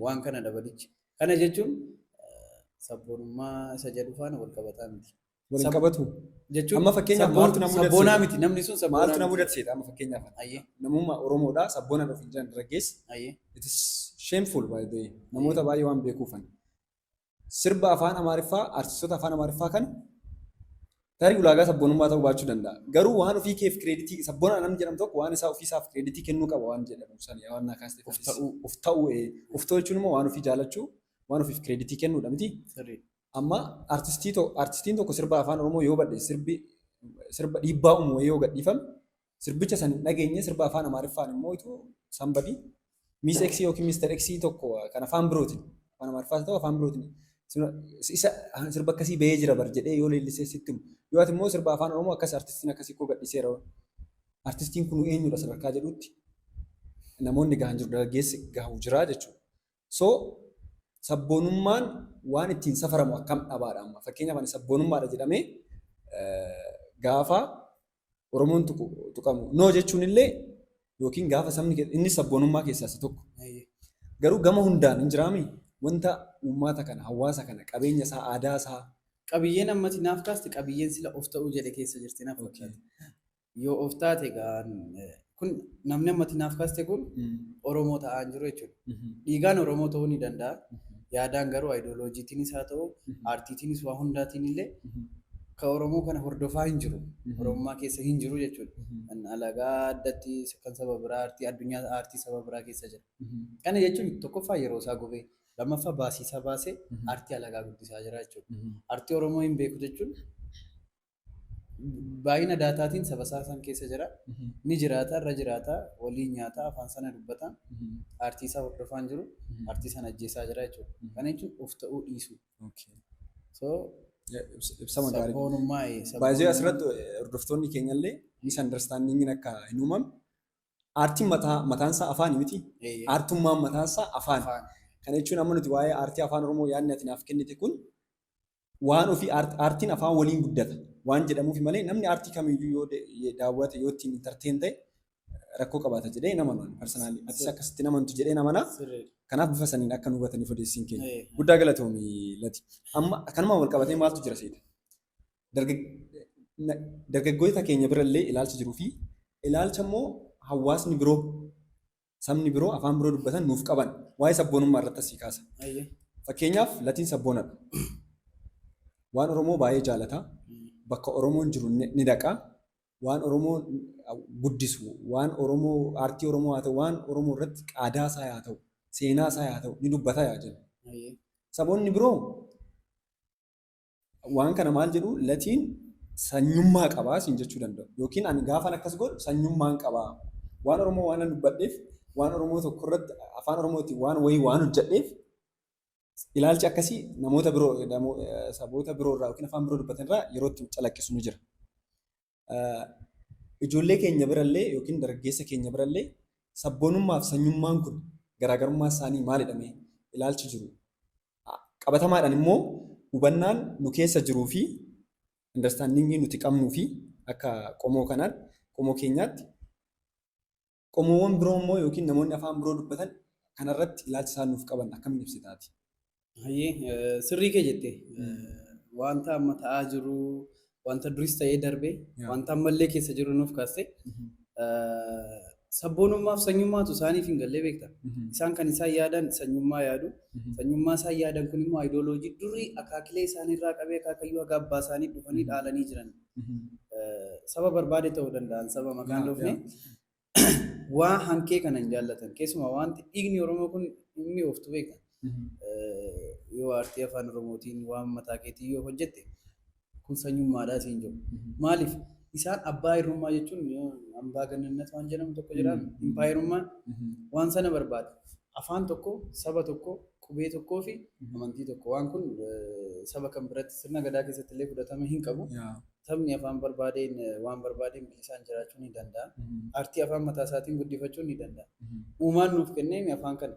waan kana dabalichi. Kana jechuun sabboonummaa isa jedhu faana wal qabataa miti. Wal qabatu. Jechuun amma fakkeenyaaf maaltu namuu sabboonaa miti namni sun sabboonaa. Maaltu namuu dadseeta amma fakkeenyaaf. Namummaa Oromoodhaa sabboonaan of hin jiran dargaggeessi. It is shameful by the way. Namoota baay'ee waan beekuufan. Sirba afaan Amaariffaa artistoota afaan Amaariffaa kan tarii ulaagaa sabboonummaa ta'uu baachuu danda'a. Garuu waan ofii keef kireeditii sabboonaa namni jedhamu tokko waan isaa ofiisaaf kireeditii kennuu qaba waan jedhamu sani waan naa kaastee of ta'uu jechuun immoo waan ofii jaalachuu waan ofiif kireeditii kennuudha miti. Amma artistiin tokko sirba afaan Oromoo yoo badhe sirba dhiibbaa uumu yoo gadhiifame sirbicha san dhageenye sirba afaan Amaariffaan immoo itu sambadii Miss X yookiin Mr. X tokko kan afaan birootiin afaan Amaariffaa ta'u afaan birootiin isa sirba akkasii bahee jira bar jedhee yoo leellisee sitti Yoo ati immoo sirba afaan Oromoo akkas artistiin akkasii koo gadhiiseera. Artistiin kun eenyudha sadarkaa jedhutti namoonni gahan jiru dargaggeessi gahu jira jechuudha. So sabboonummaan waan ittiin safaramu akkam dhabaadha amma. Fakkeenyaaf ani sabboonummaadha jedhamee gaafa Oromoon tuqamu noo jechuun illee yookiin gaafa sabni inni sabboonummaa keessaa isa tokko. Garuu gama hundaan hin jiraami wanta uummata kana hawaasa kana qabeenya isaa aadaa isaa. Qabiyyeen ammati naaf kaaste qabiyyeen sila of ta'uu jedhe keessa jirti naaf fakkaata. Yoo of taate kun namni ammati naaf kaaste kun Oromoo ta'aa hin jiru jechuudha. Dhiigaan Oromoo ta'uu ni danda'a. Yaadaan garuu ayidooloojiitiinis haa ta'u aartiitiinis waa hundaatiin illee kan Oromoo kana hordofaa hin jiru. Oromummaa keessa hin jiru jechuudha. Alagaa addatti kan saba biraa aartii addunyaa aartii saba biraa keessa jira. Kana jechuun tokkoffaa yeroo isaa gubee lammaffaa baasiisaa baasee aartii alagaa guddisaa jira jechuudha. Aartii Oromoo hin beeku jechuun baay'ina daataatiin saba isaa san keessa jira. Ni jiraata, irra jiraata, waliin nyaata, afaan sana dubbata. Aartii isaa hordofaa hin jiru, aartii sana ajjeesaa jira jechuudha. Kana jechuun of ta'uu dhiisu. Ibsama gaarii. Baay'ee asirratti hordoftoonni keenya illee misunderstandingiin akka hin uumamne aartiin mataan isaa afaan miti. Aartummaan mataan isaa afaan. Kana jechuun amma nuti waa'ee aartii afaan Oromoo yaadni ati naaf kennite kun waan ofii aartiin afaan waliin guddata waan jedhamuufi malee namni aartii kamiyyuu yoo daawwate yoo ittiin intarteen ta'e rakkoo qabaata jedhee nama naan personaalii atis akkasitti namantu jedhee namana. Kanaaf bifa saniin akka nu hubataniif odeessiin keenya. Guddaa galatoomii lati. Amma kanumaan wal qabatee maaltu jira seeta? Dargaggoota keenya birallee ilaalcha jiruu fi ilaalcha immoo hawaasni biroo sabni biroo afaan biroo dubbatan nuuf qaban waa'ee sabboonummaa irratti asii kaasa. Fakkeenyaaf latiin sabboonadha. Waan Oromoo baay'ee jaalata. Bakka Oromoon jiru ni dhaqa. Waan Oromoo guddisu, waan Oromoo aartii Oromoo haa ta'u, waan Oromoo irratti aadaa isaa haa ta'u, seenaa isaa haa ta'u ni dubbata yaa jedhu. Saboonni biroo waan kana maal jedhu latiin sanyummaa qabaa siin jechuu danda'u. Yookiin ani gaafan akkas godhu sanyummaan qabaa. Waan Oromoo waan an dubbadheef, waan Oromoo tokko irratti afaan Oromootiin waan wayii waan hojjedheef ilaalchi akkasii namoota biroo saboota biroo irraa yookiin afaan biroo dubbatan irraa yeroo itti calaqqisu ni jira. Ijoollee keenya birallee yookiin dargaggeessa keenya birallee sabboonummaa fi sanyummaan kun garaagarummaa isaanii maal jedhamee ilaalchi jiru. Qabatamaadhaan immoo hubannaan nu keessa jiruu fi understandingii nuti qabnuu fi akka qomoo kanaan qomoo keenyaatti qomoowwan biroo immoo yookiin namoonni afaan biroo dubbatan kanarratti ilaalchi isaan nuuf qaban akkamiin ibsitaati? Sirrii kee jettee wanta amma ta'aa jiru wanta duris ta'ee darbee wanta ammallee keessa jiru nuuf kaaste sabboonummaaf sanyummaatu isaaniif hin gallee beekta. Isaan kan isaan yaadan sanyummaa yaadu. Sanyummaa isaan yaadan kun immoo ayidooloojii durii akaakilee isaaniirraa qabee akaakayyuu haga abbaa isaanii dhufanii dhaalanii jiran. Saba barbaade ta'uu danda'an saba maqaan dhoofne waa hankee kana hin jaallatan. Keessumaa wanti dhiigni Oromoo kun inni ooftu beekta. Yoo aartii afaan Oromootiin waan mataa keetii yoo hojjette kun sanyummaadhaa siin jiru. Maaliif? Isaan abbaa hirummaa jechuun hambaa gannannat waan jedhamu tokko jiraan impaayirummaan waan sana barbaada. Afaan tokko, saba tokko, qubee tokkoo fi amantii tokko. Waan kun saba kan biratti sirna gadaa keessatti illee fudhatama hin qabu. Sabni afaan barbaadeen waan barbaadeen bilisaan jiraachuu ni danda'a. Aartii afaan mataa isaatiin guddifachuu ni danda'a. Uumaan nuuf kennee afaan kana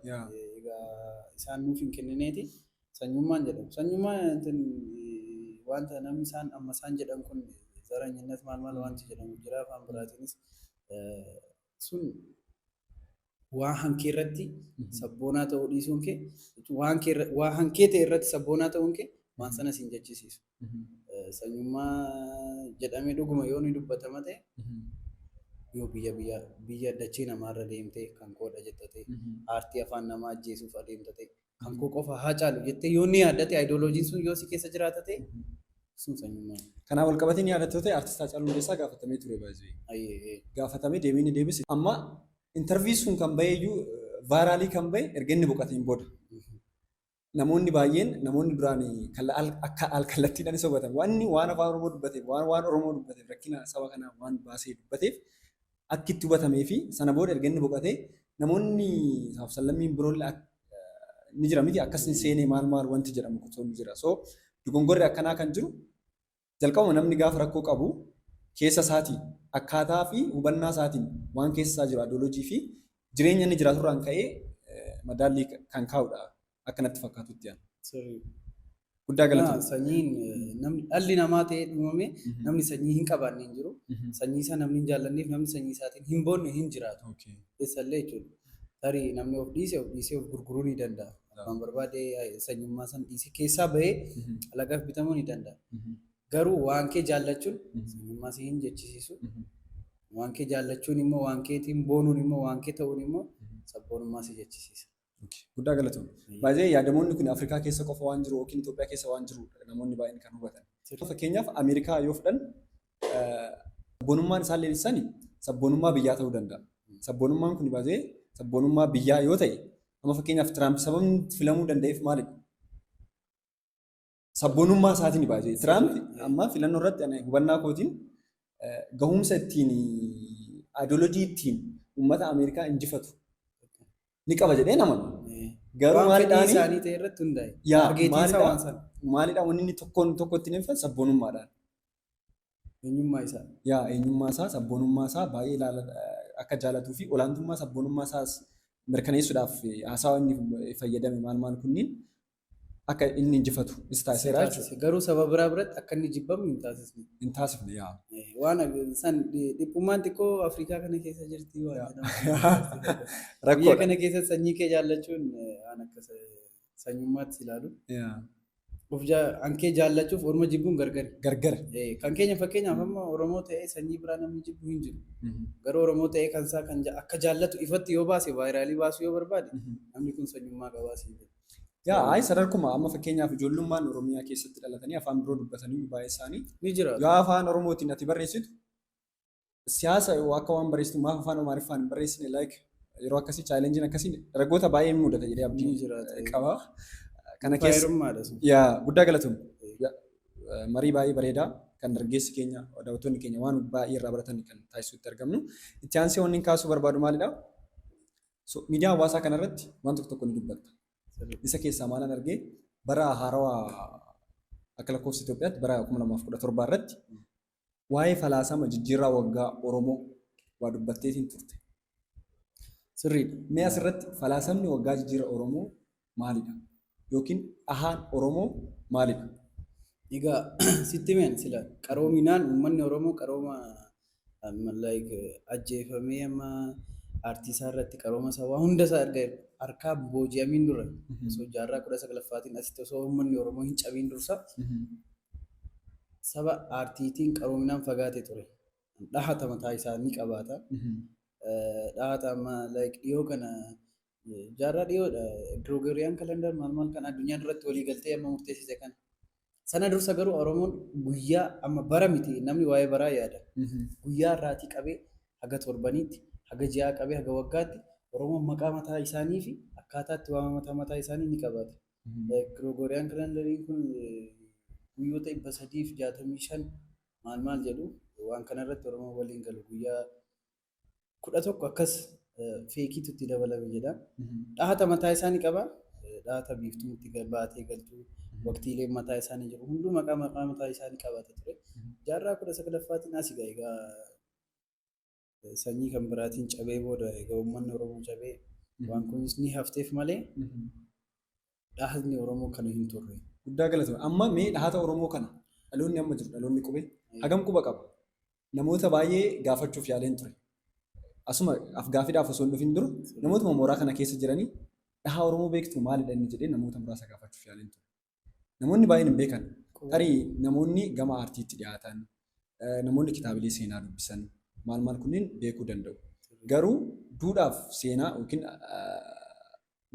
isaan nuuf hin kennineeti sanyummaan jedhamu. Sanyummaan wanta namni isaan amma isaan jedhan kun zaranyinnet maal wanti jedhamu jira afaan biraatiinis sun waa hankee irratti sabboonaa ta'uu dhiisuun kee waa hankee ta'e irratti sabboonaa ta'uun kee waan sana siin jechisiisu. Sanyummaa jedhamee dhuguma yoo ni dubbatama ta'e yoo biyya dachee namaarra deemtee kan koodha jetta ta'e aartii afaan namaa ajjeesuuf adeemta ta'e kan koo qofa haa caalu jettee yoo ni yaaddate ayidooloojiin sun yoo si keessa jiraata ta'e sun sanyummaa. Kanaaf wal qabatee ni yaadattoo ta'e aartist Haacaaluu Hundeessaa gaafatamee ture baay'ee. Gaafatamee deemee ni deebise. Amma interviyuu sun kan bahe iyyuu vaaraalii kan bahe erga inni boqoteen booda. Namoonni baay'een namoonni duraan akka alkallattiidhaan isa hubatan waan afaan Oromoo dubbateef waan Oromoo dubbateef rakkina saba kanaa waan baasee dubbateef akka itti hubatamee fi sana booda erga inni boqotee namoonni sablammiin biroollee ni jira miti akkasni seenee maal wanti jedhamu kutuun ni jira. So dogongorri akkanaa kan jiru jalqabuma namni gaafa rakkoo qabu keessa isaatii akkaataa fi hubannaa isaatiin waan keessa isaa jiru ideoloojii fi jireenya inni jiraatu irraan ka'ee madaallii kan kaa'udha akka natti fakkaatutti yaada. Guddaa galatoomaa. Sanyiin dhalli namaa ta'ee uumame namni sanyii hin qabaanne hin jiru. Sanyii isaa namni hin jaallanneef namni sanyii isaatiin hin boonne hin jiraatu. Eessallee jechuudha. Tarii namni of dhiisee of gurguruu ni danda'a. Abbaan barbaade sanyummaa san dhiisee keessaa bahee alagaaf bitamuu ni danda'a. Garuu waan kee jaallachuun sanyummaa si hin jechisiisu. Waan kee jaallachuun immoo waan keetiin boonuun immoo waan kee ta'uun immoo sabboonummaa si jechisiisa. Guddaa galatoomna. Baay'ee yaadamoonni kun Afrikaa keessa qofa waan jiru yookiin Itoophiyaa keessa waan jiru namoonni baay'een kan hubatan. Fakkeenyaaf Ameerikaa yoo fudhan sabboonummaan isaan leellisan sabboonummaa biyyaa ta'uu danda'a. Sabboonummaan kun baay'ee sabboonummaa biyyaa yoo ta'e amma fakkeenyaaf Tiraamp sababni filamuu danda'eef maalidha? Sabboonummaa isaatiin baay'ee. Tiraamp amma filannoo irratti hubannaa kootiin gahumsa ittiin ideoloojii ittiin uummata Ameerikaa injifatu ni qaba jedhee namanu. Garuu maalidhaan isaanii ta'e irratti hundaa'e. Maalidhaan wanni inni tokko ittiin ibsan sabboonummaadhaan. Eenyummaa isaa. Eenyummaa isaa sabboonummaa isaa baay'ee akka jaalatuu fi olaantummaa sabboonummaa isaas mirkaneessuudhaaf haasawa inni fayyadame maal kunniin akka inni injifatu isa taasiseera jechuudha. Garuu saba biraa biratti akka inni jibbamu hin taasisne. Hin taasifne yaa. Waan san dhiphummaan xiqqoo Afrikaa kana keessa jirti waan biyya kana keessa sanyii kee jaallachuun waan akka sanyummaatti ilaalu. Hankee jaallachuuf orma jibbuun gargari. Gargar. Kan keenya fakkeenyaaf amma Oromoo ta'ee sanyii biraa namni jibbu hin jiru. Garuu Oromoo ta'ee kan isaa kan akka jaallatu ifatti yoo baase vaayiraalii baasuu yoo barbaade namni kun sanyummaa qabaasii jira. Sadarkuma amma fakkeenyaaf ijoollummaan Oromiyaa keessatti dhalatanii afaan biroo dubbatanii baay'ee isaanii ni jira. Yoo afaan Oromootiin ati barreessitu siyaasa akka waan barreessitu maaf afaan Amaariffaan hin barreessine yeroo akkasii chaalenjiin akkasii ragoota baay'ee mudata jedhee abdii qaba. Kana keessa guddaa galatoomna. Marii baay'ee bareedaa kan dargaggeessi keenya daawwattoonni keenya waan baay'ee irraa baratan kan taasisuutti argamnu. Itti aansee wanni kaasuu barbaadu maalidha? Miidiyaa hawaasaa kanarratti waan tokko ni dubbatta. Isa keessaa maalan argee bara haarawaa akka lakkoofsa Itoophiyaatti bara 2017 irratti waa'ee falaasama jijjiirraa waggaa Oromoo waa dubbatteetiin turte. Sirriidha. Mee asirratti falaasamni waggaa jijjiirraa Oromoo maalidha? Yookiin dhahaan Oromoo maalidha? Egaa sitti meen sila qaroominaan uummanni Oromoo qarooma ajjeefamee amma aartiisaa irratti qarooma sabaa hunda isaa erga harkaa booji'amiin dura osoo jaarraa 19ffaatiin asitti osoo uummanni Oromoo hin cabiin dursa saba aartiitiin qaroominaan fagaate ture. Dhahata mataa isaa ni qabaata. Dhahata amma dhiyoo kana jaarraa dhiyoodha. Gregorian calendar maal kan addunyaan irratti walii galtee amma murteessite kana. Sana dursa garuu Oromoon guyyaa amma bara miti namni waa'ee baraa yaada. Guyyaa irraatii qabee haga torbaniitti haga ji'aa qabee haga waggaatti Oromoon maqaa mataa isaanii fi akkaataa itti waamama mataa isaanii ni qabaate. Gregorian calendariin kun guyyoota 365 maal jedhu waan kanarratti Oromoon waliin galu guyyaa 11 akkas feekiitu itti dabalame jedha. Dhahata mataa isaanii qaba. Dhahata biiftuu itti baatee galtuu waqtiilee mataa isaanii jiru hunduu maqaa mataa isaanii qabaate ture. Jaarraa 19ffaatiin asii egaa sanyii kan biraatiin cabee booda egaa uummanni Oromoo cabee waan kunis ni hafteef malee dhahatni Oromoo kana hin turre. Guddaa galatoomaa. Amma mee dhahata Oromoo kana dhaloonni amma jiru dhaloonni qubee hagam quba qaba? Namoota baay'ee gaafachuuf yaaleen ture. Asuma afgaafiidhaaf osoo hin dhufin dura namootuma mooraa kana keessa jiranii dhahaa Oromoo beektu maalidha inni jedhee namoota muraasa gaafachuuf yaaleen ture. Namoonni baay'een hin beekan. Tarii namoonni gama aartiitti dhiyaatan, namoonni kitaabilee seenaa dubbisan maal kunniin beekuu danda'u. Garuu duudhaaf seenaa yookiin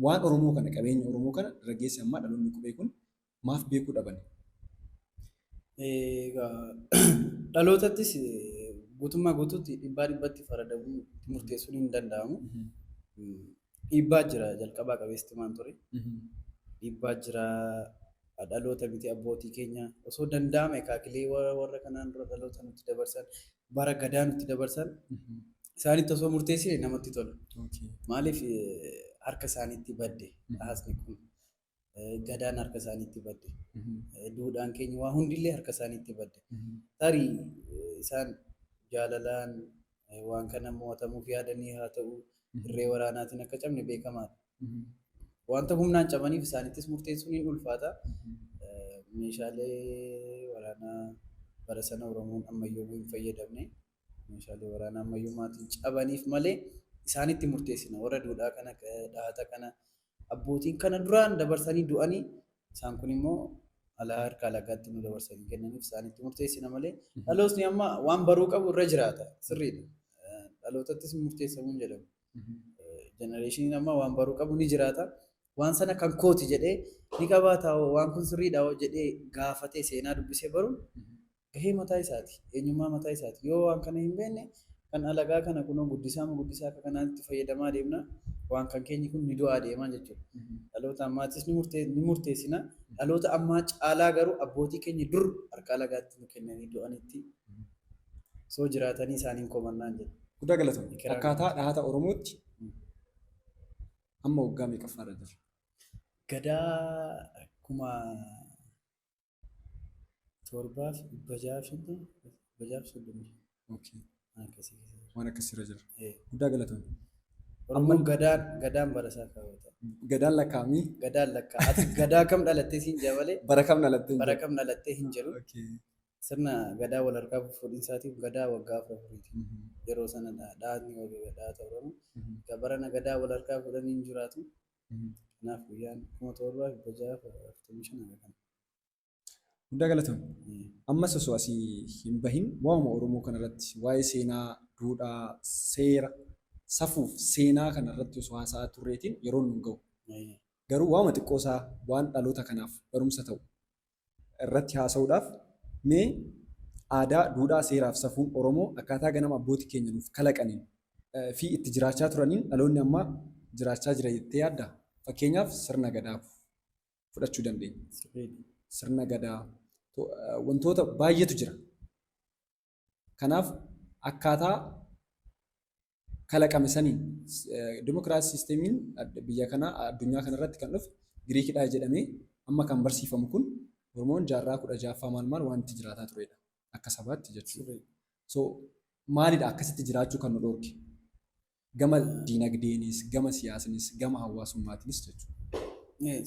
waan Oromoo kana qabeenya Oromoo kana dargaggeessi ammaa dhaloonni qubee kun maaf beekuu dhaban? Dhalootattis guutummaa guutuutti dhibbatti faradamuu murteessuun hin danda'amu. Dhiibbaa jira jalqabaa qabeessi maan ture. Dhiibbaa jira dhaloota miti abbootii keenya osoo danda'ame kaakilee warra kanaan dura dhaloota nutti dabarsan bara gadaa nutti dabarsan isaanitti osoo murteessine namatti tola. Maaliif harka isaaniitti badde dhaasni kun gadaan harka isaaniitti badde. Duudhaan keenya waa hundillee harka isaaniitti badde. Tarii isaan jaalalaan waan kana mo'atamuuf yaadanii haa ta'u irree waraanaatiin akka cabne beekamaadha. Wanta humnaan cabaniif isaanittis murteessuun ni ulfaata. Meeshaalee waraanaa bara sana Oromoon ammayyoomuu hin fayyadamne. Meeshaalee waraanaa ammayyoomaatiin cabaniif malee isaanitti murteessina. Warra duudhaa kana dhahata kana abbootiin kana duraan dabarsanii du'anii isaan kun immoo alaa harka alagaatti nu dabarsanii kennaniif isaanitti murteessina malee dhalootni amma waan baruu qabu irra jiraata sirriidha. Dhalootattis murteessamuu hin jedhamu. Jenereeshiniin amma waan baruu qabu ni jiraata. Waan sana kan kooti jedhee ni qabaata waan kun sirriidha jedhee gaafatee seenaa dubbisee baruun gahee mataa isaati. Eenyummaa mataa isaati. Yoo waan kana hin beekne kan alagaa kana kunoo guddisaa akka kanaatti fayyadamaa deemna. Waan kan keenyi kun ni du'aa deemaa jechuudha. Dhaloota ammaattis ni murteessina. Dhaloota ammaa caalaa garuu abbootii keenya dur harka alagaatti nu kennanii du'anitti soo jiraatanii isaaniin komannaan jedhu. Guddaa galatoomi. Akkaataa dhahata Oromootti amma waggaa meeqaffaarra jira? Gadaa kuma 7,630. Okay. Akkasii. Waan akkasiirra jira. Guddaa galatoomi. Oromoon gadaan barasaa kaawwata. Gadaan lakkaa'amii? Gadaan lakkaa'aa. Ati gadaa kam dhalattee siin jabalee? Bara kam dhalattee? Bara kam dhalattee hin jedhu. Sirna gadaa wal harkaa fuudhinsaatiif gadaa waggaa 4 yeroo sana dhaatni waggaa dhaata Oromoo. Gabarana gadaa wal harkaa fuudhanii hin jiraatu. Kanaaf guyyaan 7,645 kana. Guddaa galatoomi. Ammas osoo asii hin bahin waa'uma Oromoo kanarratti waa'ee seenaa, duudhaa, seera, safuuf seenaa kanarratti osoo haasa'aa turreetiin yeroo nu ga'u. Garuu waa'uma xiqqoosaa waan dhaloota kanaaf barumsa ta'u irratti haasa'uudhaaf mee aadaa, duudhaa, seeraaf safuun Oromoo akkaataa ganama abbootii keenya nuuf kalaqaniin fi itti jiraachaa turaniin dhaloonni ammaa jiraachaa jira jettee yaaddaa? Fakkeenyaaf sirna gadaa fudhachuu dandeenya. Sirna gadaa wantoota baay'eetu jira. Kanaaf akkaataa kalaqame saniin dimokiraasii siistemiin biyya kanaa addunyaa kanarratti kan dhufe Giriikidhaa jedhamee amma kan barsiifamu kun Oromoon jaarraa 16ffaa maal wanti jiraataa turedha akka sabaatti jechuudha. So maalidha akkasitti jiraachuu kan nu dhorke? Gama diinagdeenis, gama siyaasnis, gama hawaasummaatiinis jechuudha.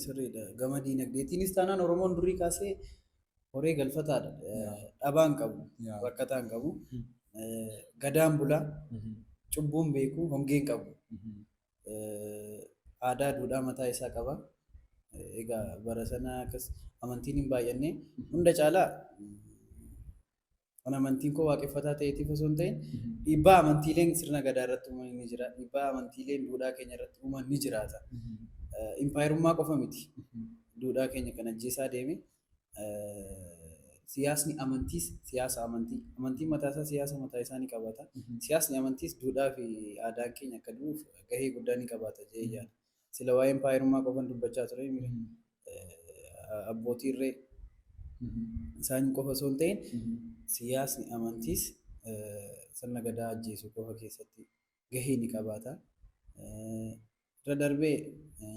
Sirriidha. Gama diinagdeetiinis taanaan Oromoon durii kaasee horee galfataadha. Dhabaan qabu, rakkataan qabu, gadaan bulaa, cubbuun beeku, hongeen qabu. Aadaa duudhaa mataa isaa qaba. Egaa bara sana akkas amantiin hin baay'anne hunda caalaa kan amantiin koo waaqeffataa ta'eetiif osoo hin ta'in dhiibbaa amantiileen sirna gadaa irratti uuman ni jira. Dhiibbaa amantiileen duudhaa keenya irratti uuman ni jiraata. Impaayirummaa qofa miti. Duudhaa keenya kan ajjeesaa deeme siyaasni amantiis siyaasa amantii. Amantiin mataasaa siyaasa mataa isaa ni qabaata. Siyaasni amantiis duudhaa fi aadaan keenya akka du'uuf gahee guddaa ni qabaata jedhee yaada. Sila waa'ee impaayirummaa qofan dubbachaa ture abbootii irree isaan qofa osoo hin ta'in siyaasni amantiis sirna gadaa ajjeesuu qofa keessatti gahee ni qabaata. Irra darbee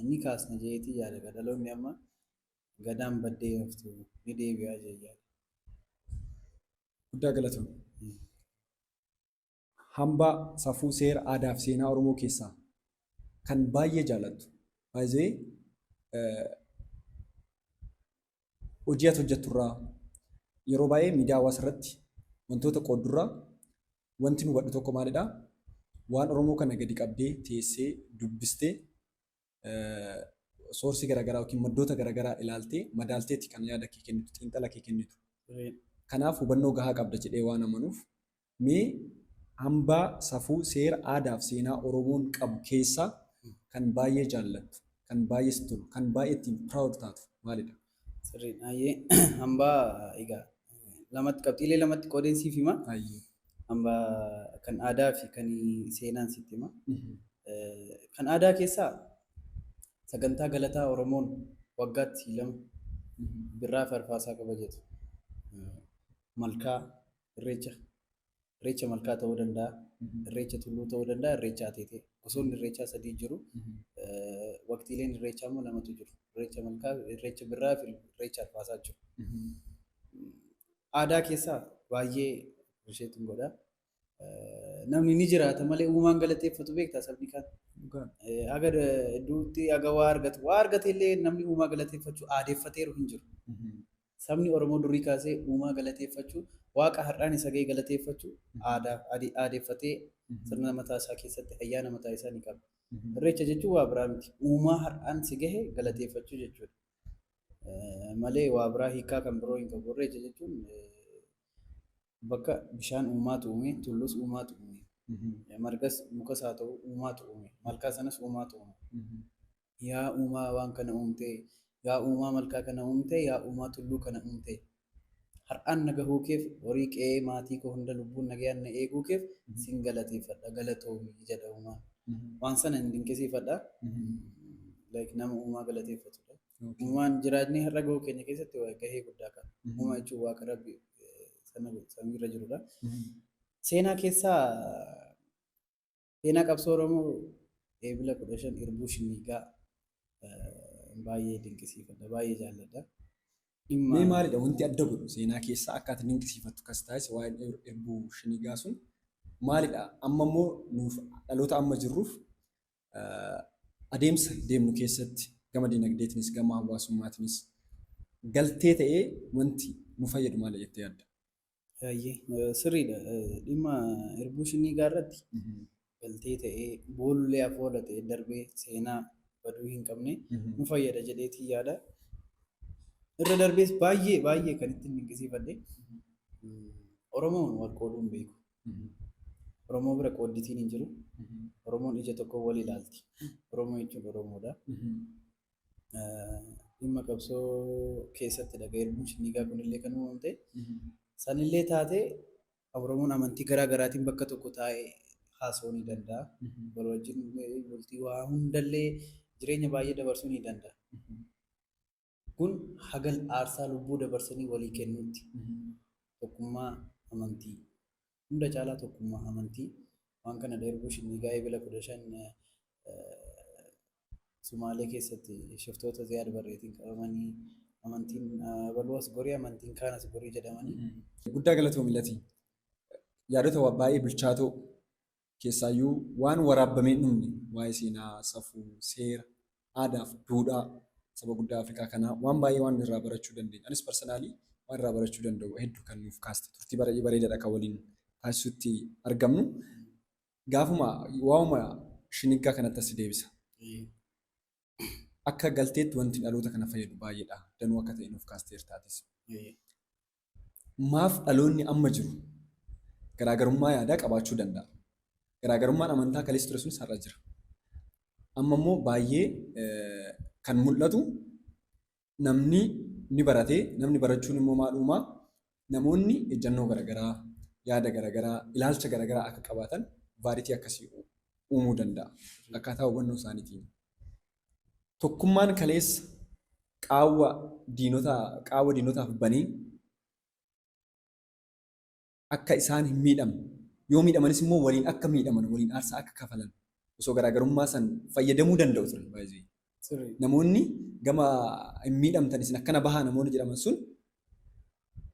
ni kaasna jeetii yaada dhaloonni amma gadaan baddee haftu ni deebi'aa jee yaada. Guddaa galatoom. Hambaa safuu seera aadaa fi seenaa Oromoo keessaa kan baay'ee jaallattu baay'ee hojii ati hojjetturraa yeroo baay'ee miidiyaa hawaasaa irratti wantoota qooddurraa wanti nu godhu tokko maalidhaa? Waan Oromoo kana gadi qabdee teessee dubbistee soorsii garaagaraa yookiin maddoota garaagaraa ilaaltee madaalteetti kan yaada kee kennitu xiinxala kee kennitu. Kanaaf hubannoo gahaa qabda jedhee waan amanuuf mee hambaa safuu seera aadaa fi seenaa Oromoon qabu keessaa kan baay'ee jaallattu, kan baay'ee sitti tolu, kan baay'ee ittiin proud taatu maalidha? Sirriin baay'ee hambaa egaa qabxiilee lamatti qoodeensiif hima. Hambaa kan aadaa fi kan seenaan sitti hima. Kan aadaa keessaa sagantaa galataa Oromoon waggaatti 2 birraa fi arfaasaa kabajatu. Malkaa irreecha malkaa ta'uu danda'a, irreecha tulluu ta'uu danda'a, irreecha ateetee gosoonni irreechaa sadii jiru. Waqtiileen irreechaa immoo lamatu jiru. Irreecha malkaa, irreecha birraa fi irreecha arfaasaa jiru. Aadaa keessaa baay'ee isheetiin godha. Namni ni jiraata malee uumaan galateeffatu beektaa sabni kan. Aga duutti aga waa argate illee namni uumaa galateeffachuu aadeeffateeru hin jiru. Sabni Oromoo durii kaasee uumaa galateeffachuu waaqa har'aan isa ga'e galateeffachuu aadeeffatee sirna mataa isaa keessatti ayyaana mataa isaa ni qaba. Irreecha jechuun waa biraa miti. Uumaa har'aan si gahe galateeffachuu jechuudha. Malee waa biraa hiikaa kan biroo hin qabu. Irreecha jechuun bakka bishaan uumaatu uume, tulluus uumaatu uume, margas mukas haa ta'u uumaatu uume, malkaa sanas uumaatu uume. Yaa uumaa waan kana uumtee, yaa uumaa malkaa kana uumtee, yaa uumaa tulluu kana uumtee. Har'aan naga huukeef horii qe'ee maatii koo hunda lubbuun nagayaan na eeguukeef sin galateeffadha galatoomi jedha uumaan. Waan sana hin dinqisiifadha. Nama uumaa galateeffatudha. Uumaan jiraatni har'a gahuu keenya keessatti gahee guddaa qaba. Uumaa jechuun waaqa rabbi samiirra jirudha. Seenaa keessaa seenaa qabsoo Oromoo eebila 15 Irbuu Shiniigaa baay'ee dinqisiifadha. Baay'ee jaalladha. Mee maalidha wanti adda godhu seenaa keessaa akka ati dinqisiifattu kas taasise waa'een Irbuu Shiniigaa sun maalidha? Amma immoo nuuf dhaloota amma jirruuf adeemsa deemnu keessatti gama dinagdeetinis gama hawaasummaatinis galtee ta'ee wanti nu fayyadu maali jettee yaadda? Sirriidha. Dhimma Irbuu Shiniigaa irratti galtee ta'ee boollee afoola ta'ee darbee seenaa baduu hin qabne nu fayyada jedheetii yaada. Irra darbees baay'ee kan ittiin dinqisiifadhe Oromoon wal qooduun beeku. Oromoo bira qoodditiin hin jiru. Oromoon ija tokko wal ilaalti. Oromoo jechuun Oromoodha. Dhimma qabsoo keessatti dhagaa Irbuu Shiniigaa kunillee kan uumamte. Sanillee taatee Oromoon amantii garaa garaatiin bakka tokko taa'ee haasa'uu ni danda'a. Wal wajjin bultii waa hundallee jireenya baay'ee dabarsuu ni danda'a. Kun hagal aarsaa lubbuu dabarsanii walii kennuutti. Tokkummaa amantii. Hunda caalaa tokkummaa amantii. Waan kana Irbuu Shiniigaa eebila 15 Sumaalee keessatti shiftoota Ziyaad Barreetiin qabamanii amantiin baluwas gorii amantiin kaanas gorii jedhamanii. Guddaa galatoo milatii. Yaadota baay'ee bilchaatoo keessaayyuu waan waraabamee dhumne waa'ee seenaa, safuu, seera, aadaa fi duudhaa saba guddaa Afrikaa kanaa waan baay'ee waan irraa barachuu dandeenya. Anis parsanaalii waan irraa barachuu danda'u hedduu kan nuuf kaaste turtii baay'ee bareedaadha kan waliin taasisutti argamnu. Gaafuma waa'uma Shiniigaa kanatti as deebisa. Akka galteetti wanti dhaloota kana fayyadu baay'eedha. Danuu akka ta'e nuuf kaasteer taatis. Maaf dhaloonni amma jiru garaagarummaa yaadaa qabaachuu danda'a. Garaagarummaan amantaa kaleessa ture sunis har'a jira. Amma immoo baay'ee kan mul'atu namni ni baratee namni barachuun immoo maadhumaa namoonni ejjannoo garaagaraa yaada garaagaraa ilaalcha garaagaraa akka qabaatan vaaritii akkasii uumuu danda'a. Akkaataa hubannoo isaaniitiin. Tokkummaan kaleessa qaawwa diinotaaf banii akka isaan hin miidhamne yoo miidhamanis immoo waliin akka miidhaman waliin aarsaa akka kafalan osoo garaagarummaa san fayyadamuu danda'u ture baay'ee. Namoonni gama hin miidhamtan isin akkana bahaa namoonni jedhaman sun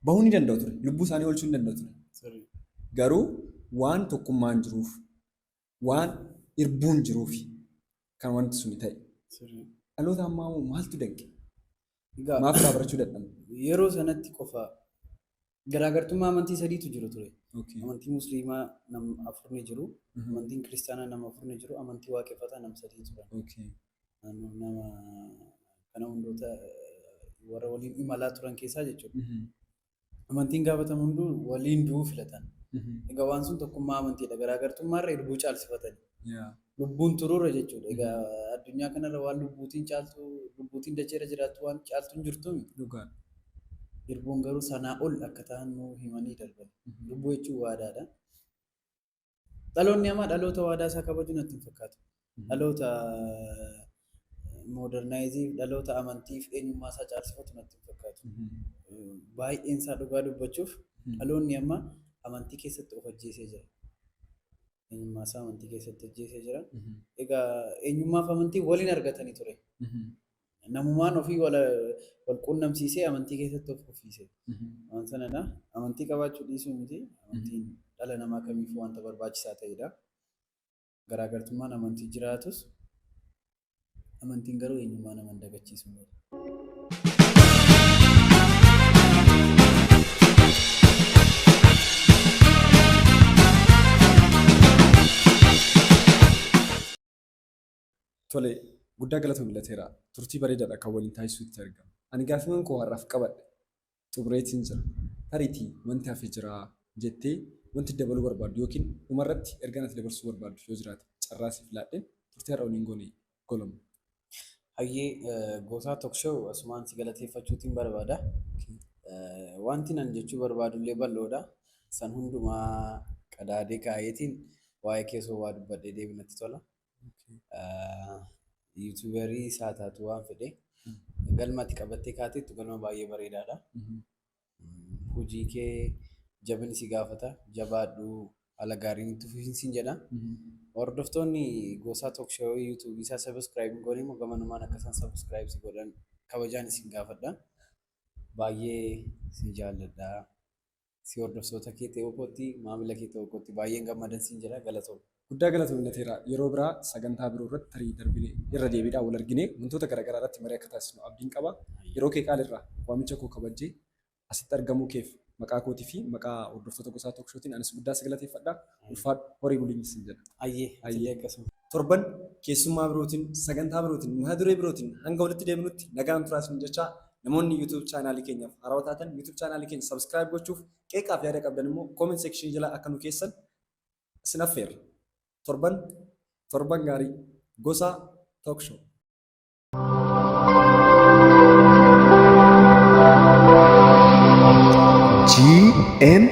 bahuu ni danda'u ture lubbuu isaanii oolchuu ni danda'u ture. Garuu waan tokkummaan jiruuf waan irbuun jiruuf kan wanti sun ta'e. Dhaloota ammaa maaltu danqe? Maaf irraa barachuu dadhabne? Yeroo sanatti qofa garaagartummaa amantii sadiitu jiru ture. Amantii Musliimaa nama 4 ni jiru. Amantiin Kiristaanaa nama 4 ni jiru. Amantii Waaqeffataa nama 3 turan. Nama kana hundoota warra waliin imalaa turan keessaa jechuudha. Amantiin gaafatamu hunduu waliin du'uu filatan. Egaa waan sun tokkummaa amantiidha. Garaagartummaarra irbuu caalsifatani. Lubbuun turuura jechuudha. Egaa addunyaa kanarra waan lubbuutiin dacheera jiraattu waan caaltu hin jirtu. Irbuun garuu sanaa ol akka ta'an nuu himanii darban. Lubbuu jechuun waadaadha. Dhaloonni ammaa dhaloota waadaa isaa kabaju natti hin fakkaatu. Dhaloota moodernaayizii, dhaloota amantiif eenyummaa isaa caalsifatu natti hin fakkaatu. Baay'een isaa dhugaa dubbachuuf dhaloonni ammaa amantii keessatti of ajjeesee jira. eenyummaa isaa amantii keessatti ajjeesee jira. Egaa eenyummaa fi amantii waliin argatanii ture. Namummaan ofii wal quunnamsiisee amantii keessatti of kuffise. Waan sanadha. Amantii qabaachuu dhiisuu miti. Amantiin dhala namaa kamiifuu wanta barbaachisaa ta'edha. Garaagartummaan amantii jiraatus amantiin garuu eenyummaa nama hin dagachiisu. Tole, guddaa galatoomii lateera. Turtii bareedaadha kan waliin taasisuutti argama. Ani gaaffiiwwan koo har'aaf qabadhe xumureetiin jira. Tariitii wanti hafee jira jettee wanti dabaluu barbaaddu yookiin dhumarratti ergaa natti dabarsuu barbaaddu yoo jiraate carraa siif laadheen turtii har'a waliin goone golamu. Hayyee Goosaa Tookshow asumaan si galateeffachuutiin barbaada. Wanti nan jechuu barbaadullee bal'oodha. San hundumaa qadaadee kaayeetiin waa'ee keessoo waa dubbadhee deebinatti tola. Yuutuubarii isaa taatu waan fedhe galmatti qabattee kaateettu galma baay'ee bareedaadha. Hojii kee jabinni si gaafata. Jabaadhu haala gaariin itti fufiinsiin jedha. Hordoftoonni Goosaa Tookshow yuutuubii isaa sabiskiraayib godhanii moo gamanumaan akkasaan sabiskiraayib si godhan kabajaan isin gaafadha. Baay'ee si jaalladha. Si hordoftoota kee ta'uu kootti maamila kee ta'uu kootti baay'een gammadan siin jedha galatoomii. Guddaa galatoomii lateera. Yeroo biraa sagantaa biroo irratti tarii darbinee irra deebiidhaan wal arginee wantoota garaagaraa irratti marii akka taasisnu abdiin qaba. Yeroo kee qaalirraa waamicha koo kabajjee asitti argamuu keef maqaa kootii fi maqaa hordoftoota Goosaa Tookshootiin anis guddaa si galateeffadha. Ulfaadhu horii buliin sin jedha. Ayyee akkasuma. Torban keessummaa birootiin sagantaa birootiin mata duree birootiin hanga walitti deebinutti nagaan turaas jechaa namoonni YouTube chaanaalii keenyaaf haarawaa taatan YouTube chaanaalii keenya subscribe gochuuf qeeqaaf yaada qabdan immoo comment section jala akka nu keessan isin affeerra. Torban gaarii Goosaa Tookshow. GM